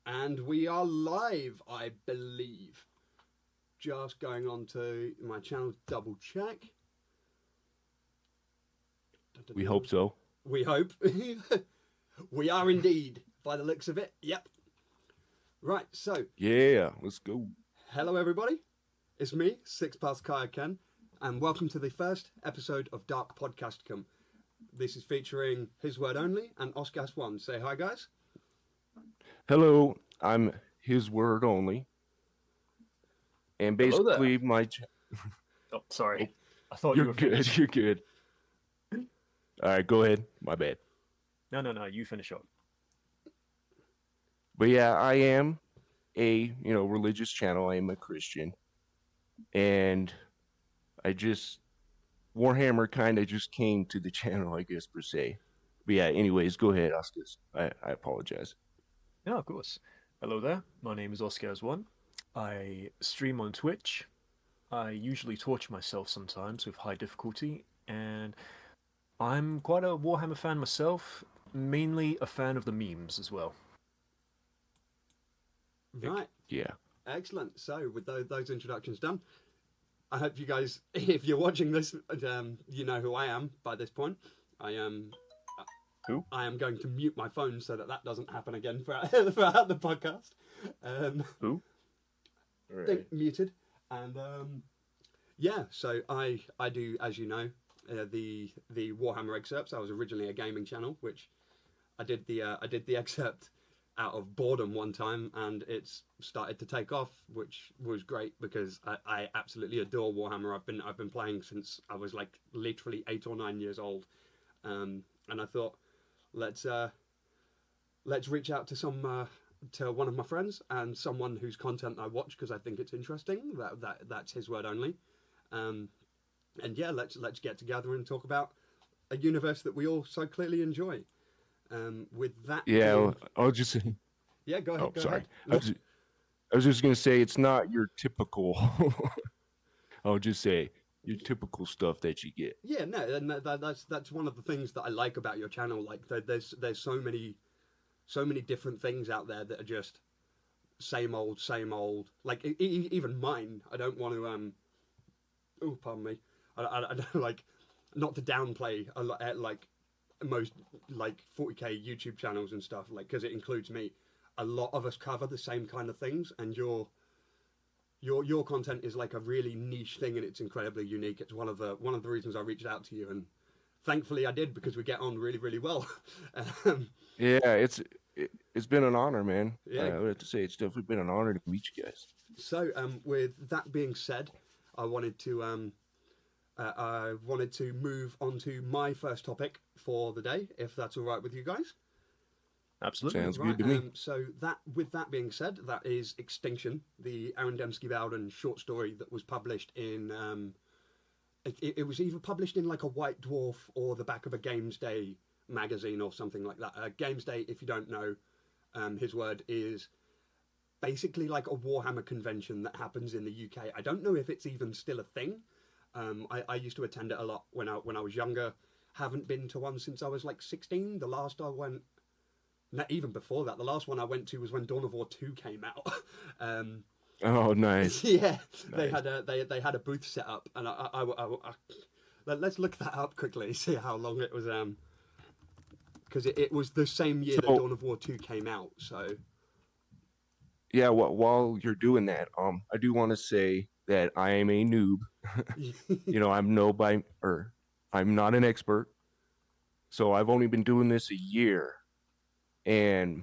And we are live, I believe. Just going on to my channel to double check. We hope so. We hope. We are indeed, by the looks of it. Yep. Right, so. Yeah, let's go. Hello, everybody. It's me, Six Past Kayaken, and welcome to the first episode of Dark Podcasticum. This is featuring Hiswordonly and Oscar1. Say hi, guys. Hello, I'm Hiswordonly. And basically, my... Oh, sorry. I thought you were good. finished. You're good. All right, go ahead. My bad. No. You finish up. But yeah, I am a, religious channel. I am a Christian. And Warhammer kind of just came to the channel, I guess, per se. But yeah, anyways, go ahead, Oscar. I apologize. Yeah, of course. Hello there. My name is Oscar1. I stream on Twitch. I usually torture myself sometimes with high difficulty. And I'm quite a Warhammer fan myself. Mainly a fan of the memes as well. Right. Yeah. Excellent. So, with those introductions done, I hope you guys, if you're watching this, you know who I am by this point. I am. Who? I am going to mute my phone so that doesn't happen again throughout the podcast. Who? Right. Muted. And yeah, so I do, as you know, the Warhammer excerpts. I was originally a gaming channel, which I did the excerpt out of boredom one time, and it's started to take off, which was great because I absolutely adore Warhammer. I've been playing since I was like literally 8 or 9 years old, and I thought let's reach out to to one of my friends and someone whose content I watch because I think it's interesting. That's Hiswordonly, and yeah, let's get together and talk about a universe that we all so clearly enjoy. With that, yeah, I'll just. Yeah, go ahead. Oh, sorry. I was just gonna say it's not your typical. I'll just say your typical stuff that you get. Yeah, no, and that's one of the things that I like about your channel. Like, there's so many different things out there that are just same old. Like even mine. I don't want to oh, pardon me. I don't like, not to downplay a lot, like most like 40k YouTube channels and stuff, like, because it includes me. A lot of us cover the same kind of things, and your content is like a really niche thing, and it's incredibly unique. It's one of the reasons I reached out to you, and thankfully I did, because we get on really, really well. Yeah, it's been an honor, man. Yeah, I would have to say it's definitely been an honor to meet you guys. So, with that being said, I wanted to move on to my first topic for the day, if that's all right with you guys. Absolutely. Sounds good to me. So with that being said, that is Extinction, the Aaron Dembski-Bowden short story that was published in. It was either published in like a White Dwarf or the back of a Games Day magazine or something like that. Games Day, if you don't know, his word is basically like a Warhammer convention that happens in the UK. I don't know if it's even still a thing. I used to attend it a lot when I was younger. Haven't been to one since I was like 16. The last I went, not even before that, the last one I went to was when Dawn of War 2 came out. Oh, nice. Yeah, nice. They had a booth set up, and I let's look that up quickly, see how long it was. Because it was the same year that Dawn of War 2 came out. So yeah, while you're doing that, I do want to say that I am a noob. I'm not an expert. So I've only been doing this a year, and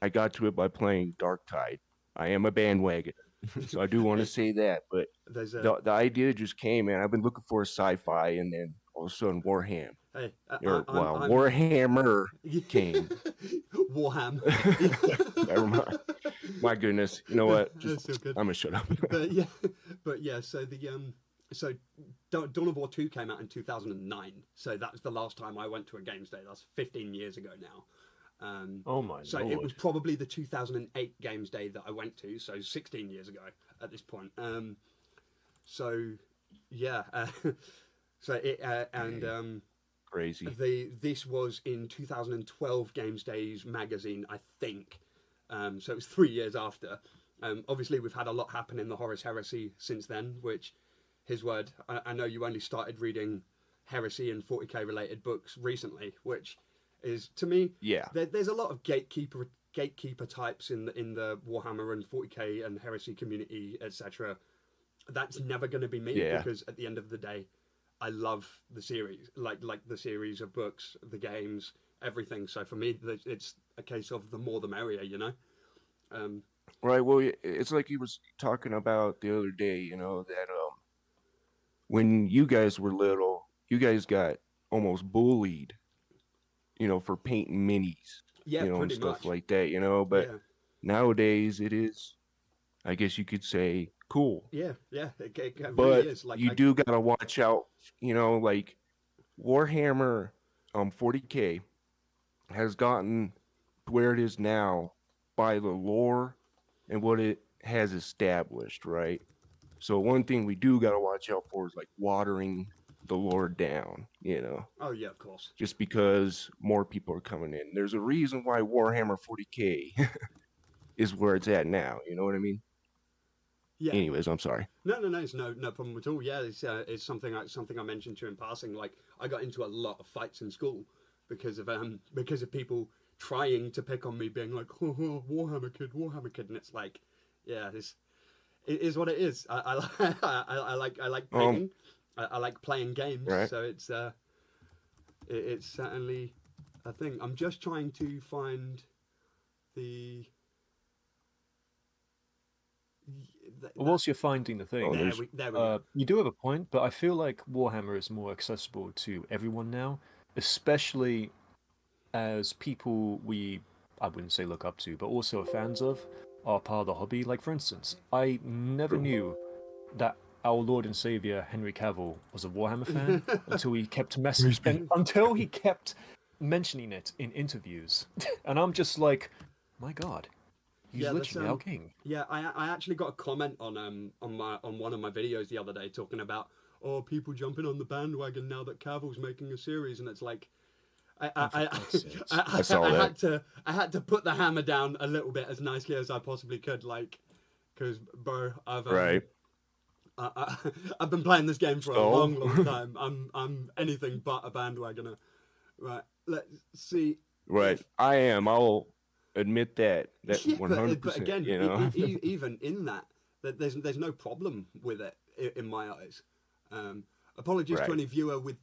I got to it by playing Dark Tide. I am a bandwagon, so I do want to say that. But the idea just came, man. I've been looking for a sci-fi, and then all of a sudden Warhammer. Hey, Warhammer came. Warhammer. Never mind. My goodness, you know what? I'm gonna shut up. but yeah. So Dawn of War 2 came out in 2009. So that's the last time I went to a Games Day. That's 15 years ago now. Oh my So Lord. it was probably the 2008 Games Day that I went to. So 16 years ago at this point. So yeah. Crazy. This was in 2012 Games Days magazine, I think. So it was 3 years after. Obviously, we've had a lot happen in the Horus Heresy since then, which, his word, I know you only started reading Heresy and 40k related books recently, which is, to me, there's a lot of gatekeeper types in the Warhammer and 40k and Heresy community, etc. That's never going to be me, because at the end of the day, I love the series, like the series of books, the games, everything. So for me, it's a case of the more the merrier, you know. Right. Well, it's like he was talking about the other day, you know, that when you guys were little, you guys got almost bullied, you know, for painting minis, Yeah, you know, and pretty stuff much. like that, you know. But nowadays, it is, I guess you could say, cool. Yeah, it But really is. Like, you do gotta watch out, you know, like Warhammer 40k has gotten to where it is now by the lore and what it has established, right? So one thing we do got to watch out for is like watering the lore down, you know. Oh yeah, of course. Just because more people are coming in. There's a reason why Warhammer 40k is where it's at now, you know what I mean? Yeah. Anyways, I'm sorry. No, it's no problem at all. Yeah, it's something I mentioned to you in passing. Like, I got into a lot of fights in school because of people trying to pick on me, being like, oh, Warhammer kid, and it's like, yeah, it is what it is. I like painting. I like playing games. Right. So it's certainly a thing. I'm just trying to find the. Whilst you're finding the thing, there we go. You do have a point, but I feel like Warhammer is more accessible to everyone now, especially as people I wouldn't say look up to, but also are fans of, are part of the hobby. Like, for instance, I never knew that our Lord and Savior Henry Cavill was a Warhammer fan until he kept mentioning it in interviews, and I'm just like, my God. He's literally our king. Yeah, I actually got a comment on one of my videos the other day talking about people jumping on the bandwagon now that Cavill's making a series, and it's like I had to put the hammer down a little bit as nicely as I possibly could, like, because bro, I've been playing this game for a long time. I'm anything but a bandwagoner. Right, let's see. Right, I am. I'll admit that 100%. But again, you know? even in that there's no problem with it in my eyes. Apologies to any viewers with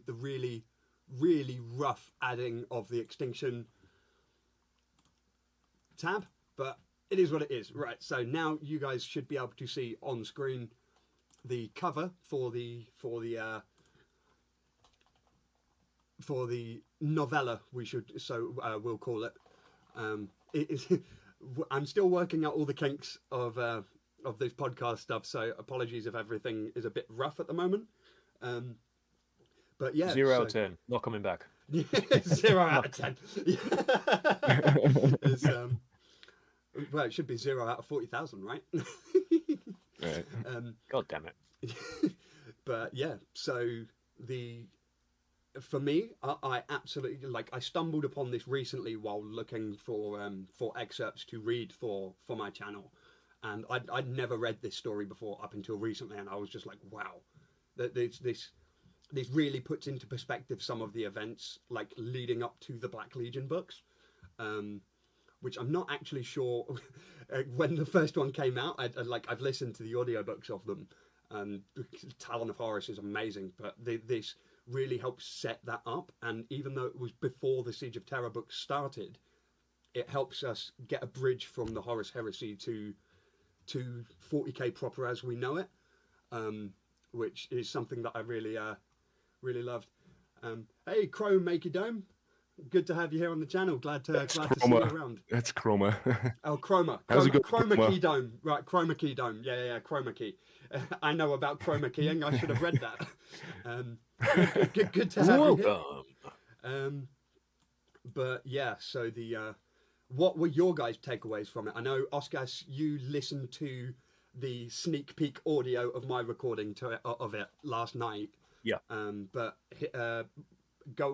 the really rough adding of the Extinction tab, but it is what it is. Right, so now you guys should be able to see on screen the cover for the novella, we'll call it. I'm still working out all the kinks of this podcast stuff, so apologies if everything is a bit rough at the moment. But yeah, 0 out of 10, not coming back. 0 out of 10. Well, it should be 0 out of 40,000, right? Right. God damn it. But yeah, so for me, I absolutely, like, I stumbled upon this recently while looking for excerpts to read for my channel, and I'd never read this story before up until recently, and I was just like, wow, this really puts into perspective some of the events, like, leading up to the Black Legion books, which I'm not actually sure when the first one came out. I've listened to the audiobooks of them. Talon of Horus is amazing, but this really helps set that up, and even though it was before the Siege of Terror books started, it helps us get a bridge from the Horus Heresy to 40k proper as we know it, which is something that I really loved. Hey, Chrome Makey Dome, good to have you here on the channel. Glad to see you around. That's Chroma. Oh, Chroma. How's it going, Chroma Key Dome. Right, Chroma Key Dome. Yeah, Chroma Key. I know about Chroma Keying. I should have read that. Good to have you here. But yeah, so what were your guys' takeaways from it? I know, Oscar, you listened to the sneak peek audio of my recording of it last night. Yeah. But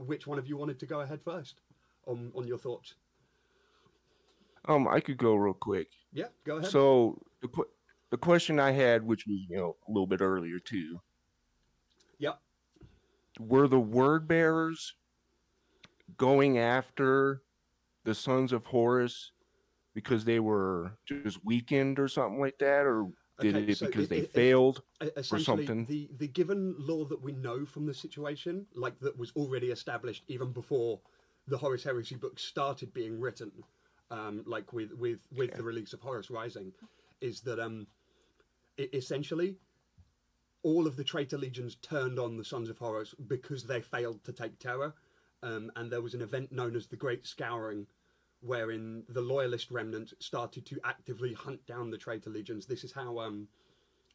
which one of you wanted to go ahead first on your thoughts? I could go real quick. Yeah, go ahead. So the question I had, which was a little bit earlier too, Yep. were the word bearers going after the sons of Horus because they were just weakened or something like that, or did Okay, it so because they failed or essentially, something? the given law that we know from the situation, like that was already established even before the Horus Heresy books started being written, like with the release of Horus Rising, is that essentially all of the traitor legions turned on the Sons of Horus because they failed to take Terra, and there was an event known as the Great Scouring, wherein the loyalist remnant started to actively hunt down the traitor legions. This is how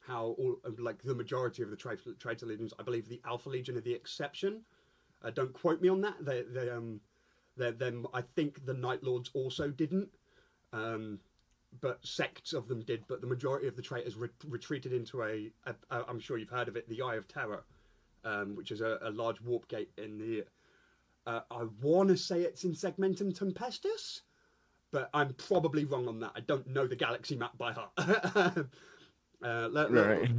all like the majority of the traitor legions, I believe the Alpha Legion are the exception. Don't quote me on that. I think the Night Lords also didn't, but sects of them did. But the majority of the traitors retreated into I'm sure you've heard of it, the Eye of Terror, which is a large warp gate in the. I want to say it's in Segmentum Tempestus, but I'm probably wrong on that. I don't know the galaxy map by heart. Right.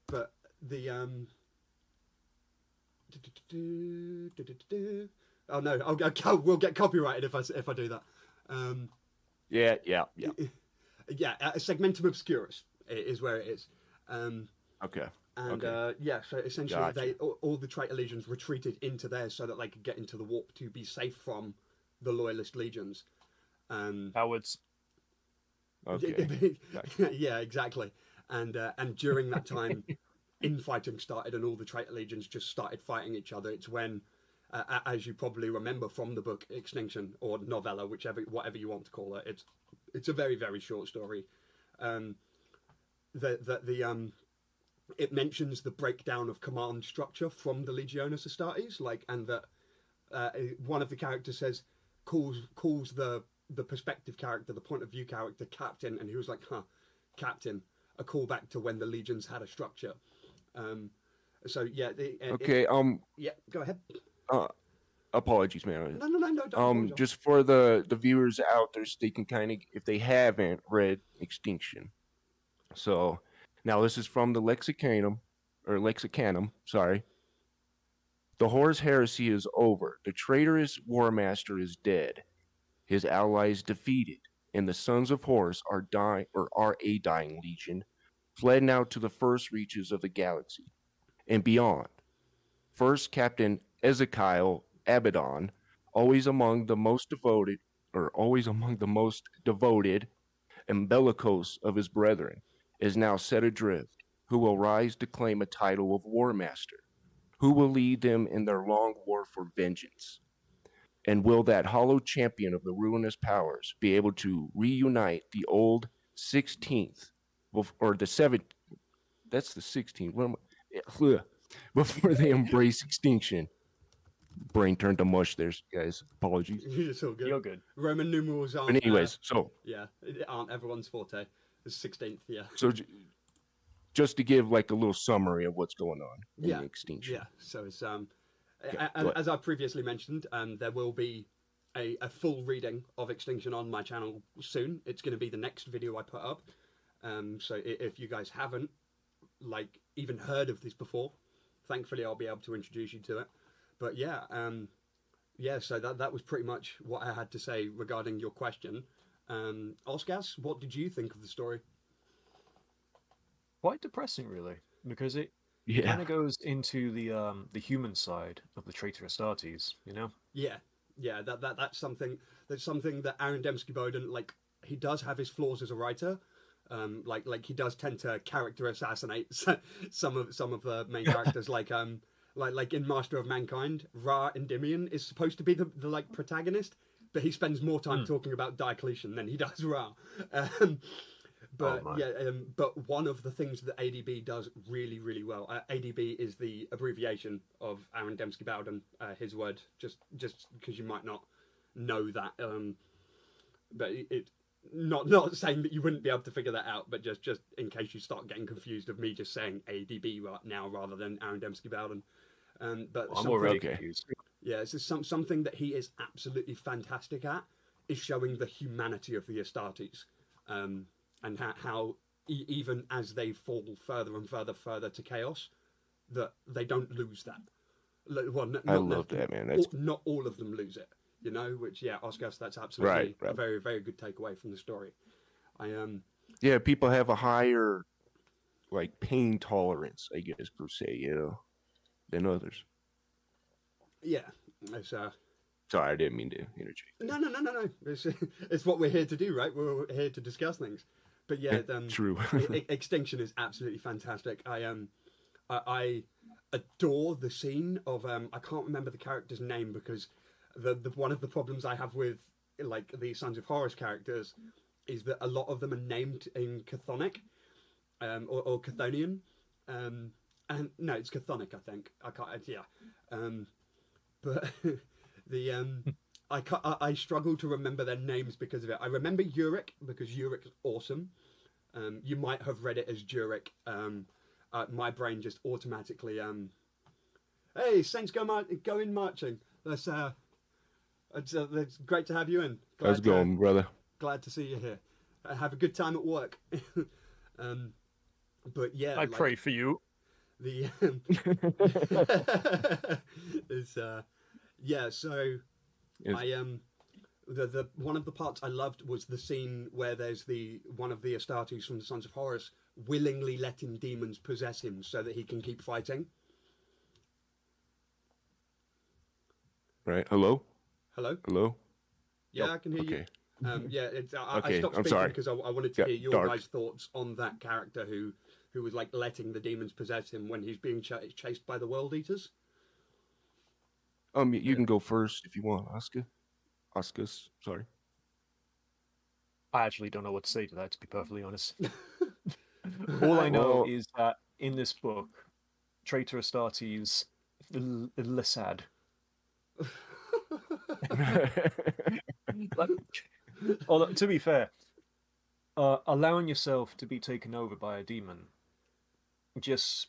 But the oh no, we'll get copyrighted if I do that. Yeah. Segmentum Obscurus is where it is. Okay. And okay. So essentially, Gotcha. all the traitor legions retreated into there so that they could get into the warp to be safe from the loyalist legions. Cowards. Okay. Yeah, exactly. And during that time, infighting started, and all the traitor legions just started fighting each other. It's when, as you probably remember from the book Extinction or novella, whatever you want to call it, it's a very, very short story. It mentions the breakdown of command structure from the Legionis Astartes, and that one of the characters calls the perspective character, the point of view character, captain, and he was like, captain, a callback to when the legions had a structure. Okay. Yeah, go ahead. Apologies, man. No, don't apologize. Just for the viewers out there, so they can kind of, if they haven't read Extinction. So now this is from the Lexicanum. Sorry. The Horus Heresy is over. The traitorous War Master is dead. His allies defeated, and the Sons of Horus are a dying legion, fled now to the first reaches of the galaxy and beyond. First Captain Ezekiel Abaddon, always among the most devoted and bellicose of his brethren, is now set adrift, who will rise to claim a title of War Master, who will lead them in their long war for vengeance. And will that hollow champion of the ruinous powers be able to reunite the old 16th, or the 7th, that's the 16th, before they embrace extinction? Brain turned to mush there, guys. Apologies. It's all good. You're good. Roman numerals aren't. But anyways, aren't everyone's forte. The 16th, yeah. So just to give like a little summary of what's going on in Extinction. Yeah. So it's as I previously mentioned, there will be a full reading of Extinction on my channel soon. It's going to be the next video I put up. So if you guys haven't even heard of this before, thankfully I'll be able to introduce you to it. But so that was pretty much what I had to say regarding your question. Oscars, what did you think of the story? Quite depressing, really, because it kind of goes into the human side of the traitor Astartes, you know? Yeah. That's something that Aaron Dembski-Bowden, he does have his flaws as a writer. He does tend to character assassinate some of the main characters, like in Master of Mankind, Ra Endymion is supposed to be the protagonist, but he spends more time talking about Diocletian than he does Ra. But one of the things that ADB does really, really well, ADB is the abbreviation of Aaron Dembski-Bowden, his word, just because you might not know that. But it not saying that you wouldn't be able to figure that out, but just in case you start getting confused of me just saying ADB right now rather than Aaron Dembski-Bowden. But I'm already confused. Yeah, it's something that he is absolutely fantastic at is showing the humanity of the Astartes, and how even as they fall further and further to chaos, that they don't lose that. Well, I love that, man. That's not all of them lose it, you know. Which, yeah, Oscar, that's absolutely right. a very, very good takeaway from the story. Yeah, people have a higher like pain tolerance, I guess, per se, you know, than others. Yeah, it's Sorry, I didn't mean to interject. No. It's what we're here to do, right? We're here to discuss things. But yeah, True. Extinction is absolutely fantastic. I adore the scene of I can't remember the character's name, because the one of the problems I have with like the Sons of Horus characters is that a lot of them are named in Chthonic, or Chthonian, and no, it's Chthonic, I think. I can't. Yeah, but I struggle to remember their names because of it. I remember Uric because Uric's awesome. You might have read it as Jurek. My brain just automatically hey, Saints go in marching. That's it's great to have you in. How's it going, brother? Glad to see you here. Have a good time at work. But yeah, I pray for you. The is yeah. So Yes. The one of the parts I loved was the scene where there's one of the Astartes from the Sons of Horus willingly letting demons possess him so that he can keep fighting. Right. Hello. Hello. Yeah, Yep. I can hear you. Okay. Yeah, I Okay, stopped I'm speaking sorry. because I wanted to Yeah, hear your Dark. guys' thoughts on that character who was like letting the demons possess him when he's being chased by the World Eaters. You can go first if you want, Oscar. Oscars, sorry. I actually don't know what to say to that, to be perfectly honest. All I know Well- is that in this book, Traitor Astartes Lissad. Although, to be fair, allowing yourself to be taken over by a demon, just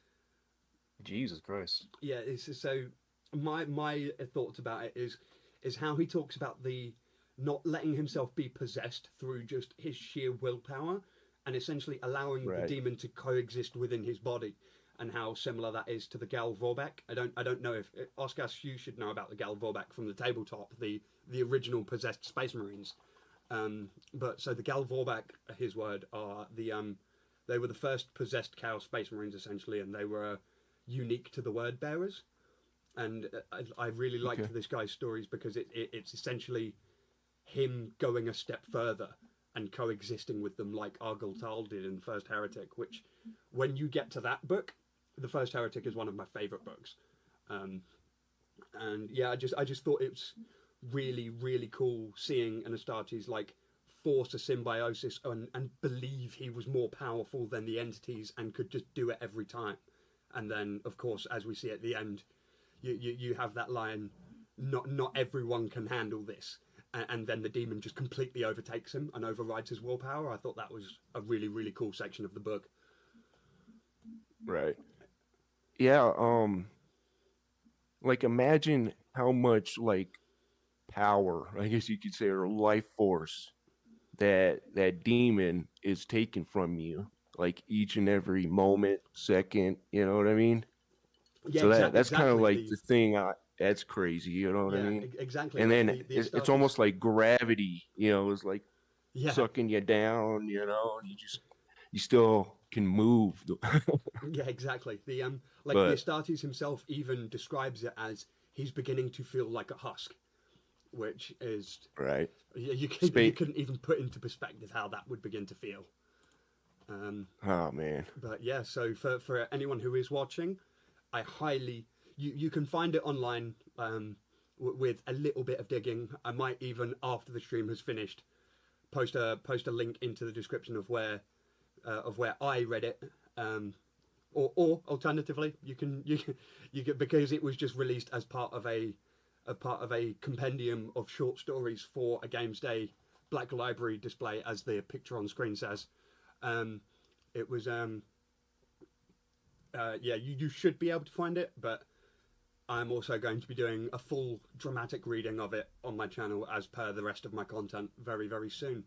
Jesus Christ. Yeah, it's so my thoughts about it is how he talks about the not letting himself be possessed through just his sheer willpower, and essentially allowing the Right. demon to coexist within his body, and how similar that is to the Gal Vorbak. I don't know if Oscar, you should know about the Gal Vorbak from the tabletop, the original possessed Space Marines. But so the Gal Vorbak, his word, are they were the first possessed Chaos Space Marines essentially, and they were unique to the Word Bearers. And I really liked Okay. this guy's stories because it's essentially him going a step further and coexisting with them like Argyle Tal did in The First Heretic, which when you get to that book, The First Heretic is one of my favourite books. And yeah, I just thought it was really, really cool seeing an Astartes like force a symbiosis and believe he was more powerful than the entities and could just do it every time. And then, of course, as we see at the end, you have that line, not everyone can handle this. And then the demon just completely overtakes him and overrides his willpower. I thought that was a really, really cool section of the book. Right. Yeah, like imagine how much like power, I guess you could say, or life force that demon is taken from you, like each and every moment, second, you know what I mean? Yeah, So that's kind of exactly. like the thing that's crazy, you know what I mean? Exactly. And like then the it's Astartes- almost like gravity, you know, it's like yeah, sucking you down, you know, and you still can move. yeah, exactly. The But- the Astartes himself even describes it as he's beginning to feel like a husk, which is Right. you couldn't even put into perspective how that would begin to feel. Oh man. But yeah, so for anyone who is watching, I highly you can find it online with a little bit of digging. I might even, after the stream has finished, post a link into the description of where I read it. Or alternatively, you can because it was just released as part of a compendium of short stories for a Games Day Black Library display, as the picture on screen says. It was yeah, you should be able to find it, but I'm also going to be doing a full dramatic reading of it on my channel as per the rest of my content very, very soon.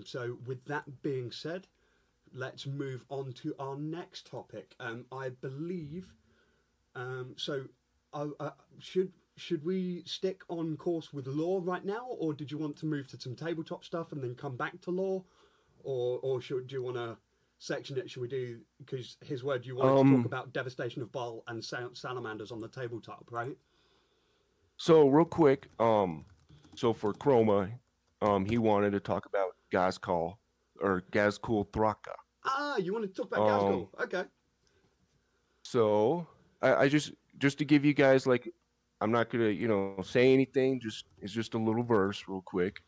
So with that being said, let's move on to our next topic. I believe, should we stick on course with lore right now, or did you want to move to some tabletop stuff and then come back to lore, or do you want to section it? Should we do, because his word, you wanted to talk about Devastation of Baal and salamanders on the tabletop, right? So real quick, so for Chroma, he wanted to talk about Gazkul Thraka. Ah, you want to talk about Gazkul? Okay. So I just to give you guys, like, I'm not gonna say anything. It's just a little verse, real quick.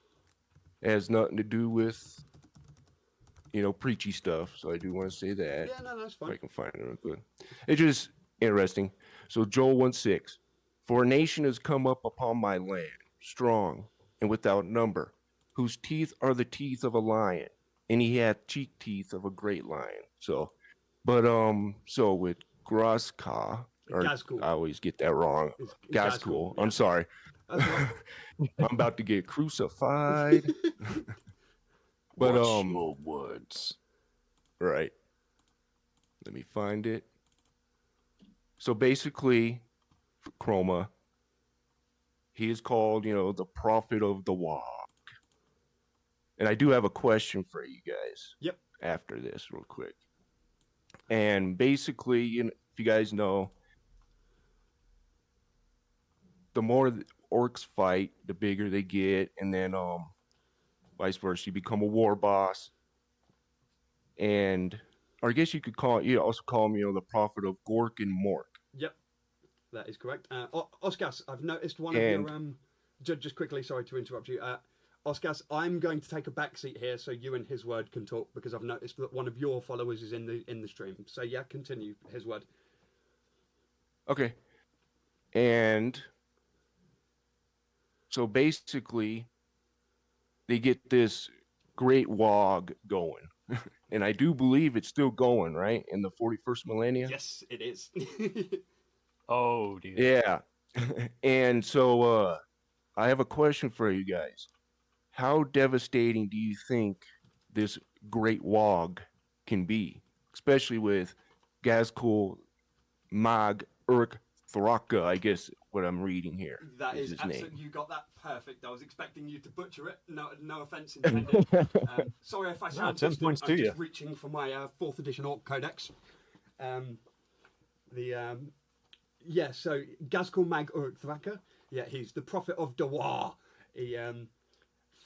It has nothing to do with preachy stuff. So I do want to say that. Yeah, no, that's fine. If I can find it real quick. It's just interesting. So Joel 1:6, for a nation has come up upon my land, strong and without number, whose teeth are the teeth of a lion, and he hath cheek teeth of a great lion. So, but so with Gazkul, or Gazkul. I always get that wrong. Gazkul. Yeah. I'm sorry. Okay. I'm about to get crucified. But Watch your words. Right. Let me find it. So basically, Chroma, he is called, the prophet of the Wog. And I do have a question for you guys. Yep. After this, real quick. And basically, if you guys know, the more orcs fight, the bigger they get, and then vice versa, you become a war boss. And, or I guess you could also call him, the prophet of Gork and Mork. Yep, that is correct. Oscas, I've noticed one of your just quickly, sorry to interrupt you. Oscas, I'm going to take a back seat here so you and his word can talk, because I've noticed that one of your followers is in the stream. So yeah, continue, his word. Okay. And so basically, they get this great wog going. And I do believe it's still going, right? In the 41st millennia? Yes, it is. Oh, dear. Yeah. And so I have a question for you guys. How devastating do you think this great wog can be? Especially with Gazkul Mag Urk Thraka, I guess what I'm reading here. That is his absolutely, name. you got that perfect. I was expecting you to butcher it. No offense intended. Sorry if I sound 10 distant. points I'm to just you. reaching for my 4th edition Orc Codex. Yeah, so Gazkul Mag Urk Thraka. Yeah, he's the prophet of Dawar. He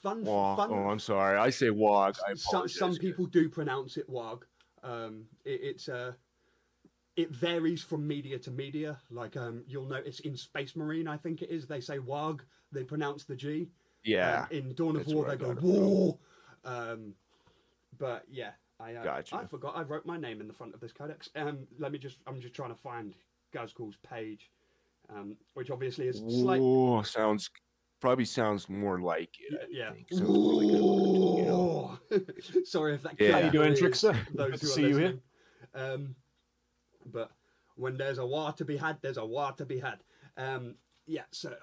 fun. Oh, I'm sorry. I say wog. I apologize. Some people do pronounce it wog. It varies from media to media. Like you'll notice in Space Marine, I think it is, they say wog. They pronounce the G. Yeah. In Dawn of War, they go it war. But yeah, Gotcha. I forgot I wrote my name in the front of this codex. I'm just trying to find Gazkul's page, which obviously is slightly. Ooh, probably sounds more like it. Yeah. I think. Sounds more like it. Sorry if that. Yeah. How you doing, Trickster? Those Good to who are see you here. listening. But when there's a war to be had, there's a war to be had. Yeah. So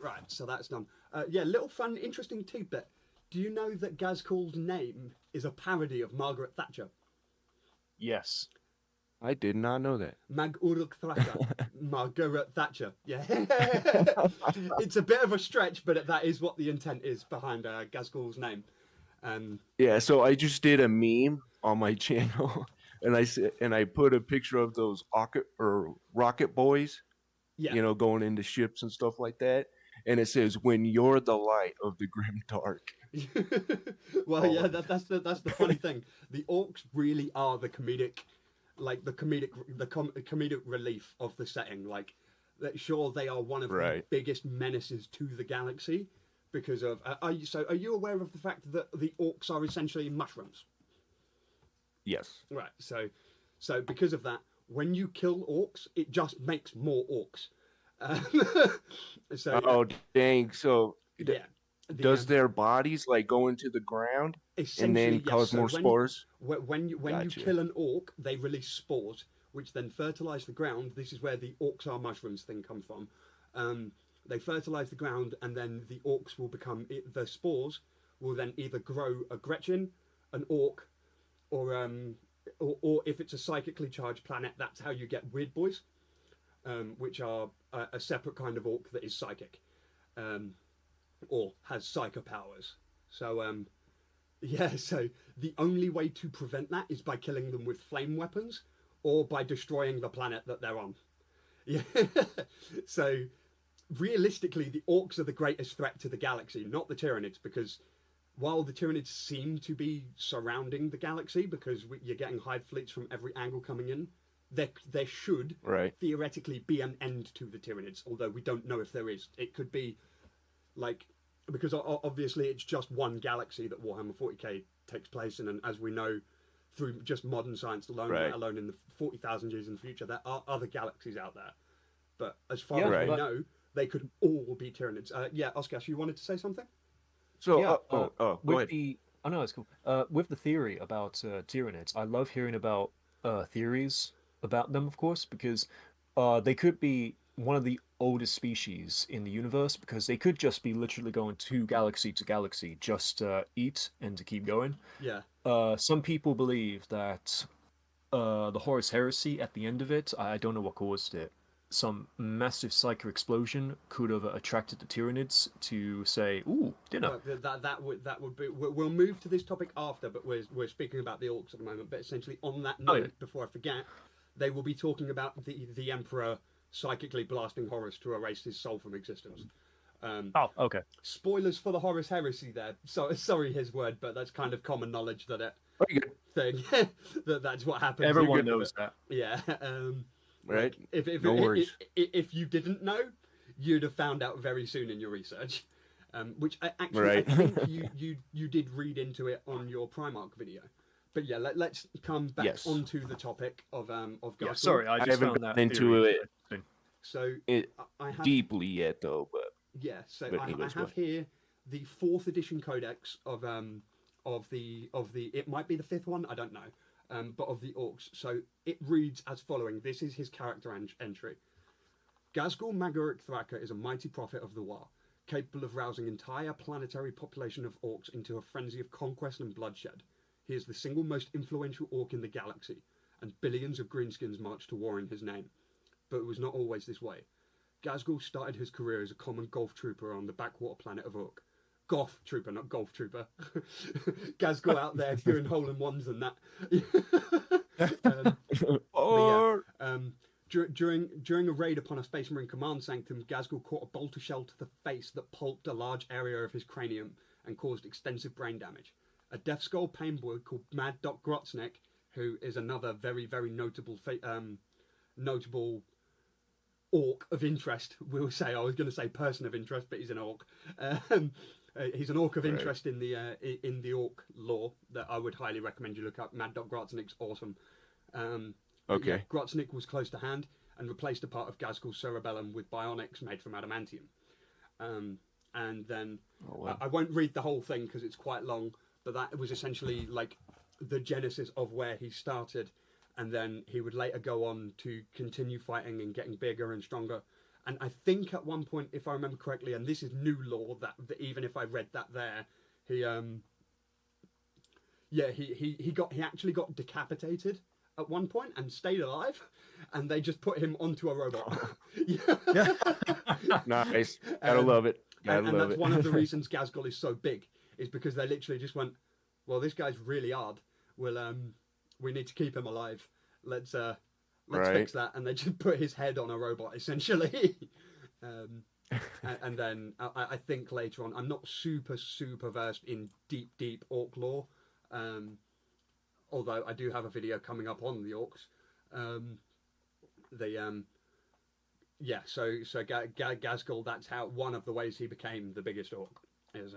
right. So that's done. Yeah. Little fun, interesting tidbit. Do you know that Gazkul's name is a parody of Margaret Thatcher? Yes. I did not know that. Mag Uruk Thraka, Margaret Thatcher. Yeah. It's a bit of a stretch, but that is what the intent is behind Gazkul's name. Yeah, so I just did a meme on my channel, and I put a picture of those rocket boys, Yeah. going into ships and stuff like that, and it says, "When you're the light of the grim dark." Well, yeah, that's the funny thing. The orcs really are the comedic relief of the setting. Like, sure, they are one of the biggest menaces to the galaxy because of. Are you aware of the fact that the orcs are essentially mushrooms? Yes. Right. So because of that, when you kill orcs, it just makes more orcs. Oh dang! So yeah. Does their bodies go into the ground and then cause more spores? When you kill an orc, they release spores, which then fertilize the ground. This is where the orcs are mushrooms thing come from. They fertilize the ground, and then the orcs will become, the spores will then either grow a Gretchen, an orc, or if it's a psychically charged planet, that's how you get weird boys, which are a separate kind of orc that is psychic, or has psycho powers. So yeah, so the only way to prevent that is by killing them with flame weapons or by destroying the planet that they're on. Yeah. So realistically, the orcs are the greatest threat to the galaxy, not the Tyranids, because while the Tyranids seem to be surrounding the galaxy because you're getting hive fleets from every angle coming in, there should theoretically be an end to the Tyranids, although we don't know if there is. It could be like, because obviously it's just one galaxy that Warhammer 40k takes place in, and as we know through just modern science alone, let alone in the 40,000 years in the future, there are other galaxies out there. But as far as we know, they could all be Tyranids. Yeah, Oscar, you wanted to say something? So, go ahead. Oh no, it's cool. With the theory about Tyranids, I love hearing about theories about them, of course, because they could be one of the oldest species in the universe, because they could just be literally going to galaxy to galaxy just to eat and to keep going. Yeah. Some people believe that the Horus Heresy, at the end of it, I don't know what caused it, some massive psycho explosion could have attracted the Tyranids to say, "Ooh, dinner." That would be. We'll move to this topic after, but we're speaking about the orcs at the moment. But essentially, on that note, before I forget, they will be talking about the Emperor psychically blasting Horus to erase his soul from existence. Okay. Spoilers for the Horus Heresy there. So sorry, his word, but that's kind of common knowledge that thing. That's what happens. Everyone knows that. Yeah. Right. No worries. If you didn't know, you'd have found out very soon in your research. Which actually I think you did read into it on your Primarch video. But yeah, let's come back onto the topic of Gaskell. Yeah, sorry, I just haven't found that into it. So I have deeply yet though, but yeah. So I have here the 4th edition codex of the it might be the 5th one, I don't know, but of the orcs. So it reads as following. This is his character entry. Gaskell Magoric Thraka is a mighty prophet of the War, capable of rousing entire planetary population of orcs into a frenzy of conquest and bloodshed. He is the single most influential orc in the galaxy, and billions of greenskins march to war in his name. But it was not always this way. Gaskell started his career as a common golf trooper on the backwater planet of Orc. Golf trooper, not golf trooper. Gaskell out there doing hole-in-ones and that. During a raid upon a Space Marine command sanctum, Gaskell caught a bolter shell to the face that pulped a large area of his cranium and caused extensive brain damage. A Death Skull pain boy called Mad Doc Grotznik, who is another very, very notable orc of interest, we'll say. I was going to say person of interest, but he's an orc. He's an orc of interest in the orc lore that I would highly recommend you look up. Mad Doc Grotznik's awesome. Okay. Yeah, Grotznik was close to hand and replaced a part of Gaskell's cerebellum with bionics made from adamantium. And then I won't read the whole thing because it's quite long, but that was essentially like the genesis of where he started. And then he would later go on to continue fighting and getting bigger and stronger. And I think at one point, if I remember correctly, and this is new lore, that even if I read that there, he actually got decapitated at one point and stayed alive, and they just put him onto a robot. Nice. Gotta love it. And that's one of the reasons Gaskell is so big, is because they literally just went, well, this guy's really hard. We need to keep him alive. Let's fix that. And they just put his head on a robot, essentially. And then I think later on, I'm not super versed in deep orc lore, although I do have a video coming up on the orcs. So Gaskell, that's how one of the ways he became the biggest orc is.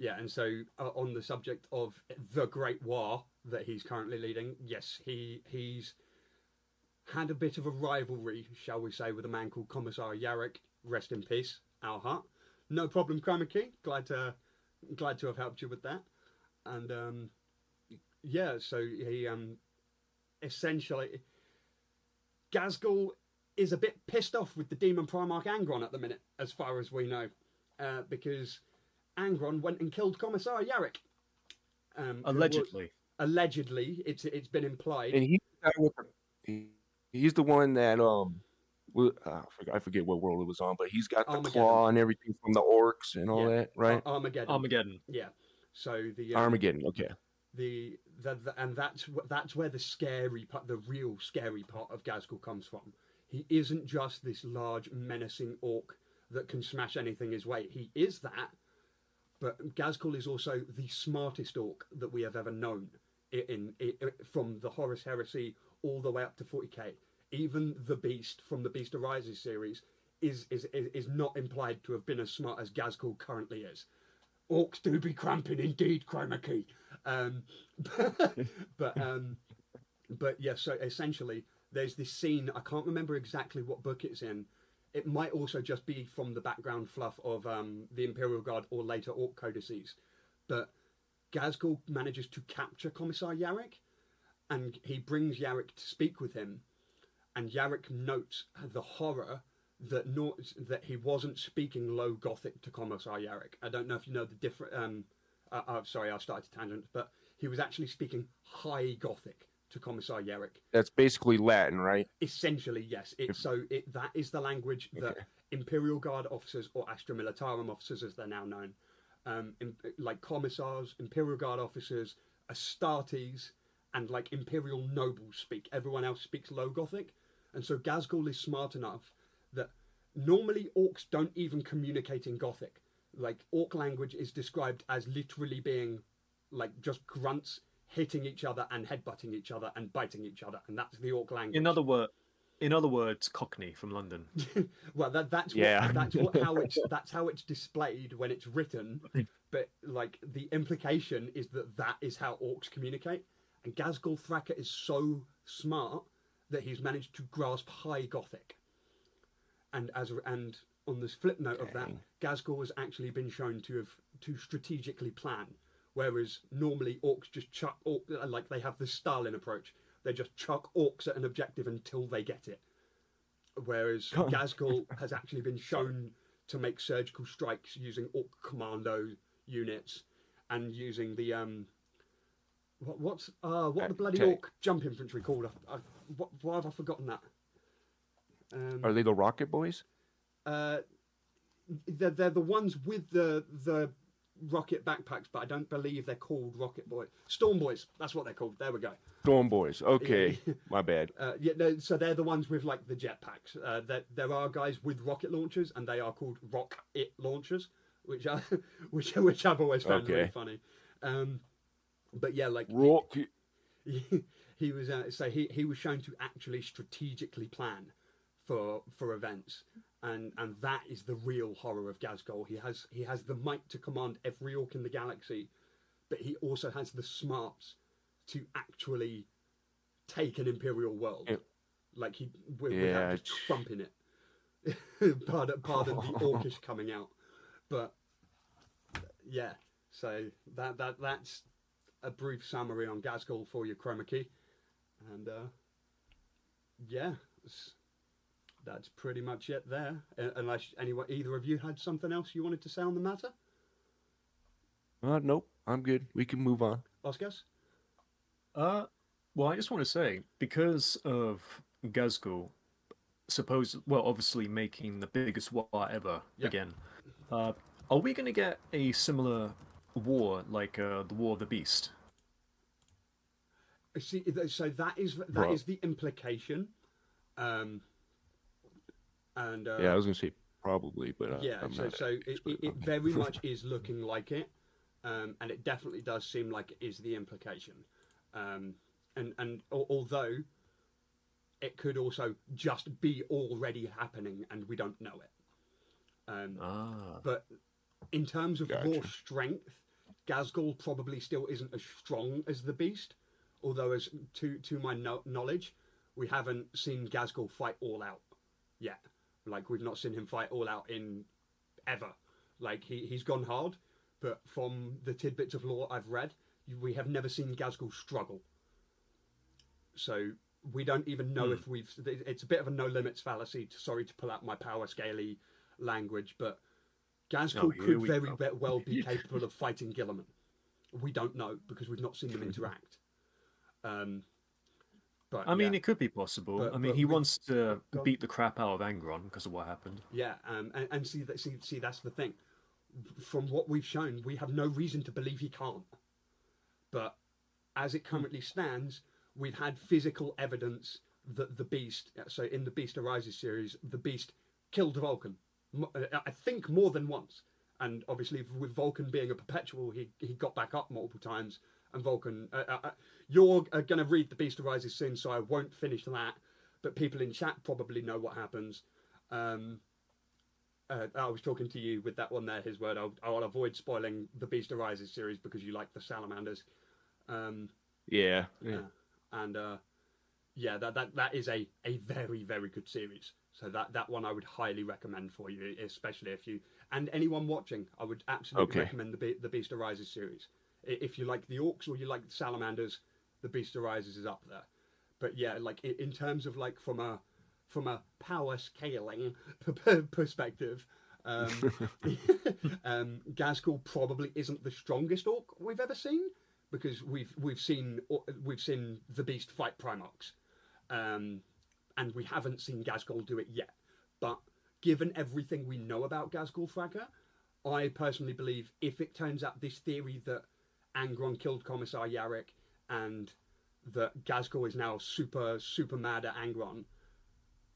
And so on the subject of the Great War that he's currently leading, yes, he's had a bit of a rivalry, shall we say, with a man called Commissar Yarrick. Rest in peace, our heart. No problem, Kramaki. Glad to have helped you with that. And so he essentially Ghazghkull is a bit pissed off with the Demon Primarch Angron at the minute, as far as we know, because Angron went and killed Commissar Yarrick. Allegedly. Allegedly, it's been implied. And he's the one that I forget what world it was on, but he's got the claw and everything from the orcs and all that, right? Armageddon. Yeah. So the Armageddon. Okay. And that's where the scary part, the real scary part of Ghazghkull comes from. He isn't just this large menacing orc that can smash anything his way. He is that, but Ghazghkull is also the smartest orc that we have ever known. From the Horus Heresy all the way up to 40k. Even the Beast from the Beast Arises series is not implied to have been as smart as Ghazghkull currently is. Orcs do be cramping indeed, Chroma Key. But yeah, so essentially there's this scene, I can't remember exactly what book it's in. It might also just be from the background fluff of the Imperial Guard or later Orc codices. But Ghazghkull manages to capture Commissar Yarrick, and he brings Yarrick to speak with him. And Yarrick notes the horror that he wasn't speaking low Gothic to Commissar Yarrick. I don't know if you know the different. Sorry, I started to tangent, but he was actually speaking high Gothic to Commissar Yarrick. That's basically Latin, right? Essentially, yes. That is the language that Imperial Guard officers, or Astra Militarum officers, as they're now known, like commissars, Imperial Guard officers, Astartes, and like Imperial nobles speak. Everyone else speaks Low Gothic, and so Ghazghkull is smart enough that normally orcs don't even communicate in Gothic. Like, orc language is described as literally being like just grunts hitting each other and headbutting each other and biting each other, and that's the orc language. In other words, Cockney from London. Well, that's how it's displayed when it's written. But like the implication is that is how orcs communicate. And Ghazghkull Thraka is so smart that he's managed to grasp high Gothic. And on this flip note of that, Ghazghkull has actually been shown to strategically plan, whereas normally orcs just chuck like they have the Stalin approach. They just chuck orcs at an objective until they get it. Whereas Ghazghkull has actually been shown to make surgical strikes using orc commando units and using the what the bloody orc jump infantry called? Why have I forgotten that? Are they the Rocket Boys? They're the ones with the rocket backpacks, but I don't believe they're called Rocket Boys. Storm Boys, that's what they're called. There we go. Storm Boys. Okay, my bad. So they're the ones with like the jetpacks. There are guys with rocket launchers, and they are called Rock-It launchers, which I've always found really funny. But yeah, like Rocket. He was he was shown to actually strategically plan for events. And that is the real horror of Ghazghkull. He has the might to command every orc in the galaxy, but he also has the smarts to actually take an imperial world. Like without just trumping it. pardon the orcish coming out. But yeah, so that's a brief summary on Ghazghkull for your Chroma Key. And yeah, that's pretty much it there. Unless either of you had something else you wanted to say on the matter? Nope, I'm good. We can move on. Oscars? Well, I just want to say, because of Ghazghkull, obviously making the biggest war ever again, are we going to get a similar war like the War of the Beast? See, so that is the implication. And I was going to say probably, but it very much is looking like it, and it definitely does seem like it is the implication. And although it could also just be already happening and we don't know it. But in terms of raw strength, Ghazghkull probably still isn't as strong as the Beast. Although, as to my knowledge, we haven't seen Ghazghkull fight all out yet. Like, we've not seen him fight all out in ever. Like, he's gone hard, but from the tidbits of lore I've read, we have never seen Ghazghkull struggle. So we don't even know if we've. It's a bit of a no limits fallacy. Sorry to pull out my power scaly language, but Ghazghkull could very well be capable of fighting Guilliman. We don't know because we've not seen them interact. But I mean, it could be possible. I mean, he wants to beat the crap out of Angron because of what happened. Yeah, and see, that's the thing. From what we've shown, we have no reason to believe he can't. But as it currently stands, we've had physical evidence that the Beast, so in the Beast Arises series, the Beast killed Vulcan. I think more than once. And obviously, with Vulcan being a perpetual, he got back up multiple times. And Vulcan, you're going to read The Beast Arises soon, so I won't finish that. But people in chat probably know what happens. I was talking to you with that one there, his word. I'll avoid spoiling The Beast Arises series because you like the salamanders. Yeah. That is a very, very good series. So that one I would highly recommend for you, especially if you... And anyone watching, I would absolutely recommend the Beast Arises series. If you like the orcs or you like the salamanders, the Beast Arises is up there. But yeah, like in terms of like from a power scaling perspective, Ghazghkull probably isn't the strongest orc we've ever seen because we've seen the Beast fight Primarchs, and we haven't seen Ghazghkull do it yet. But given everything we know about Ghazghkull Fragger, I personally believe if it turns out this theory that Angron killed Commissar Yarrick and that Ghazghkull is now super mad at Angron,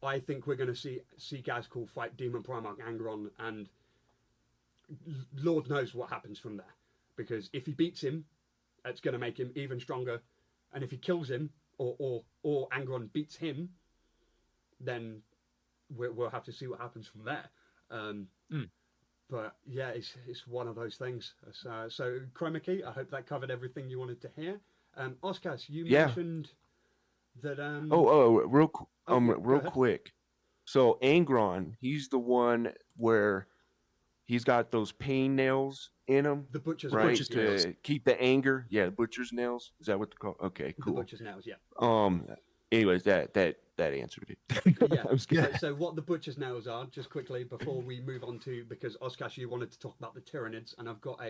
I think we're going to see Ghazghkull fight Demon Primarch Angron, and Lord knows what happens from there. Because if he beats him, it's going to make him even stronger, and if he kills him or Angron beats him, then we'll have to see what happens from there. But yeah, it's one of those things. So Chroma Key, I hope that covered everything you wanted to hear. Oscars, you mentioned that. Real quick. So Angron, he's the one where he's got those pain nails in him. The butcher's nails. To keep the anger. Yeah, the butcher's nails. Is that what they're called? Okay, cool. The butcher's nails, yeah. Anyways, that answered it. Yeah. So what the butcher's nails are, just quickly before we move on to, because Oscar, you wanted to talk about the Tyranids, and I've got.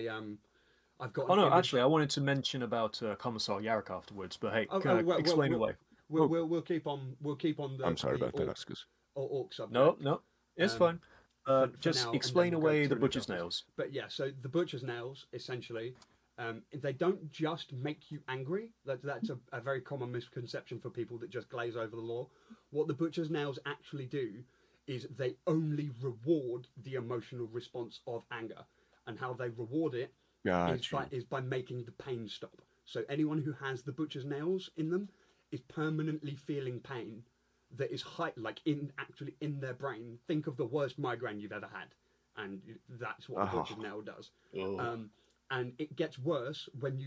Actually, I wanted to mention about Commissar Yarrick afterwards, but hey, explain away. We'll keep on. We'll keep on. I'm sorry about that, Oscars. Orc subject. No, it's fine. Just now, explain away the butcher's nails. But yeah, so the butcher's nails essentially. They don't just make you angry. That's a very common misconception for people that just glaze over the lore. What the butcher's nails actually do is they only reward the emotional response of anger. And how they reward it is by making the pain stop. So anyone who has the butcher's nails in them is permanently feeling pain that is actually in their brain. Think of the worst migraine you've ever had. And that's what the butcher's nail does. And it gets worse when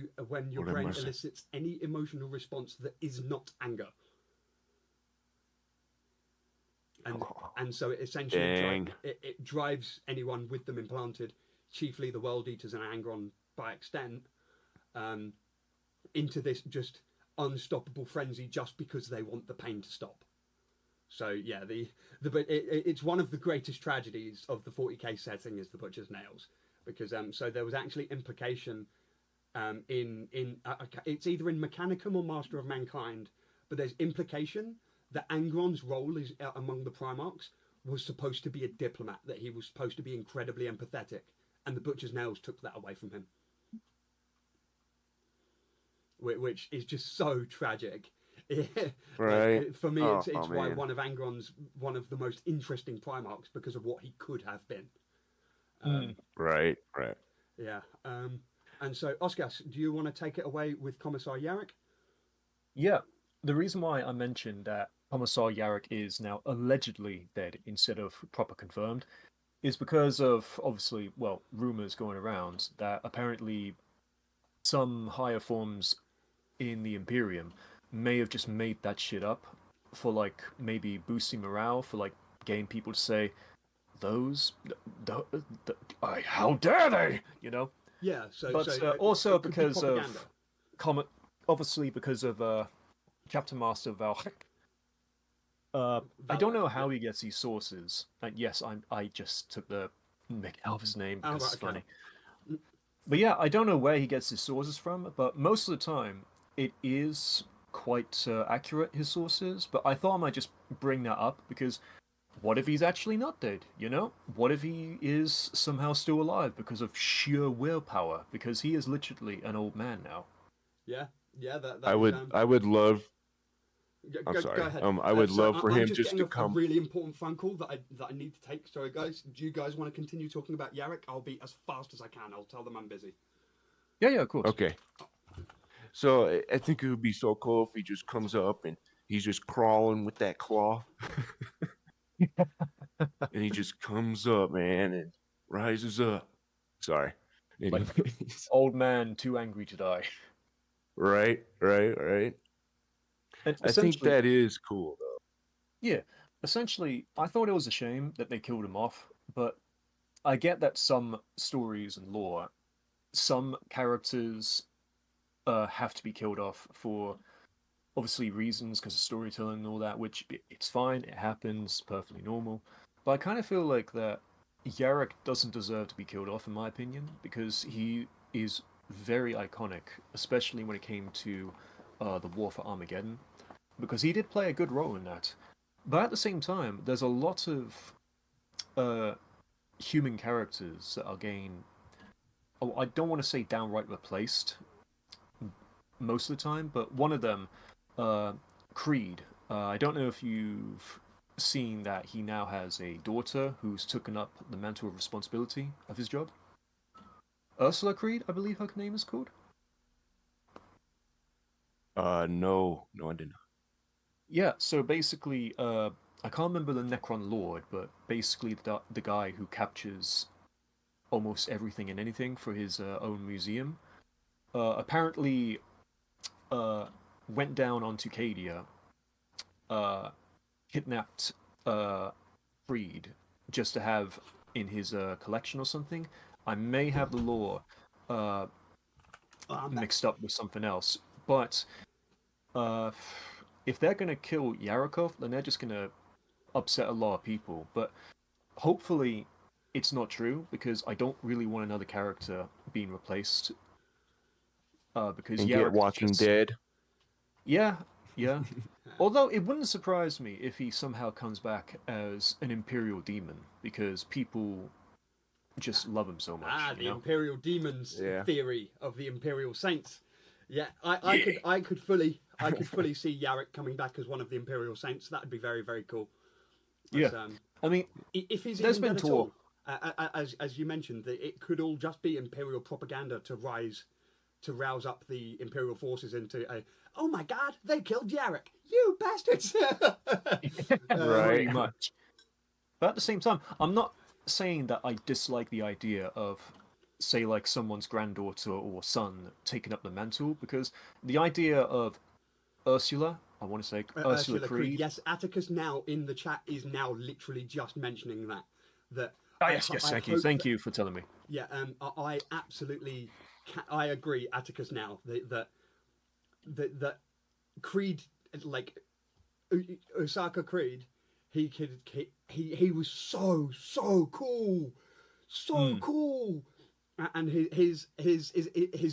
your brain elicits any emotional response that is not anger. And so it essentially it drives anyone with them implanted, chiefly the World Eaters and Angron by extent, into this just unstoppable frenzy just because they want the pain to stop. So yeah, it's one of the greatest tragedies of the 40k setting is the butcher's nails. Because so there was actually implication in it's either in Mechanicum or Master of Mankind, but there's implication that Angron's role is among the Primarchs was supposed to be a diplomat, that he was supposed to be incredibly empathetic, and the Butcher's Nails took that away from him, which is just so tragic. Right. For me, it's why one of Angron's one of the most interesting Primarchs because of what he could have been. Right. Yeah. And so, Oscars, do you want to take it away with Commissar Yarrick? Yeah. The reason why I mentioned that Commissar Yarrick is now allegedly dead instead of proper confirmed is because of, obviously, rumors going around that apparently some higher forms in the Imperium may have just made that shit up for, maybe boosting morale, for, getting people to say, how dare they? Yeah. Also it because of obviously because of Captain Master Val I don't know how he gets these sources. And yes, I just took the Mick Elvis name because it's funny. But yeah, I don't know where he gets his sources from, but most of the time it is quite accurate, his sources. But I thought I might just bring that up because what if he's actually not dead, you know? What if he is somehow still alive because of sheer willpower? Because he is literally an old man now. Yeah, that I would love. I'm sorry. Go ahead. I would love for him just to come. A really important phone call that I need to take. Sorry, guys. Do you guys want to continue talking about Yarrick? I'll be as fast as I can. I'll tell them I'm busy. Yeah, of course. Okay. So I think it would be so cool if he just comes up and he's just crawling with that claw, and he just comes up, man, and rises up. Sorry. Like old man too angry to die. Right. And I think that is cool, though. Yeah, essentially, I thought it was a shame that they killed him off, but I get that some stories and lore, some characters have to be killed off for obviously reasons because of storytelling and all that, which it's fine, it happens, perfectly normal. But I kind of feel like that Yarrick doesn't deserve to be killed off, in my opinion, because he is very iconic, especially when it came to the War for Armageddon, because he did play a good role in that. But at the same time, there's a lot of human characters that are getting, I don't want to say downright replaced most of the time, but one of them, Creed, I don't know if you've seen that he now has a daughter who's taken up the mantle of responsibility of his job. Ursula Creed, I believe her name is called. No, I didn't. Yeah, so basically, I can't remember the Necron Lord, but basically the guy who captures almost everything and anything for his own museum, apparently went down onto Cadia, kidnapped Freed just to have in his collection or something. I may have the lore mixed up with something else, but if they're going to kill Yarakov, then they're just going to upset a lot of people. But hopefully it's not true, because I don't really want another character being replaced. Because and Yarrick get Walking Dead. Yeah. Although it wouldn't surprise me if he somehow comes back as an Imperial demon, because people just love him so much. The Imperial demons theory of the Imperial Saints. Yeah, I could fully see Yarrick coming back as one of the Imperial Saints. That'd be very, very cool. But, yeah, I mean, if he's there's been talk, as you mentioned, that it could all just be Imperial propaganda to rouse up the Imperial forces into a, oh my God, they killed Yarrick, you bastards! Right, pretty much. But at the same time, I'm not saying that I dislike the idea of, say, like someone's granddaughter or son taking up the mantle, because the idea of Ursula, I want to say Ursula Creed. Yes, Atticus now in the chat is now literally just mentioning that. Yes, thank you for telling me. Yeah, I absolutely, I agree, Atticus now that Creed, like Osaka Creed, he was so cool, cool. And his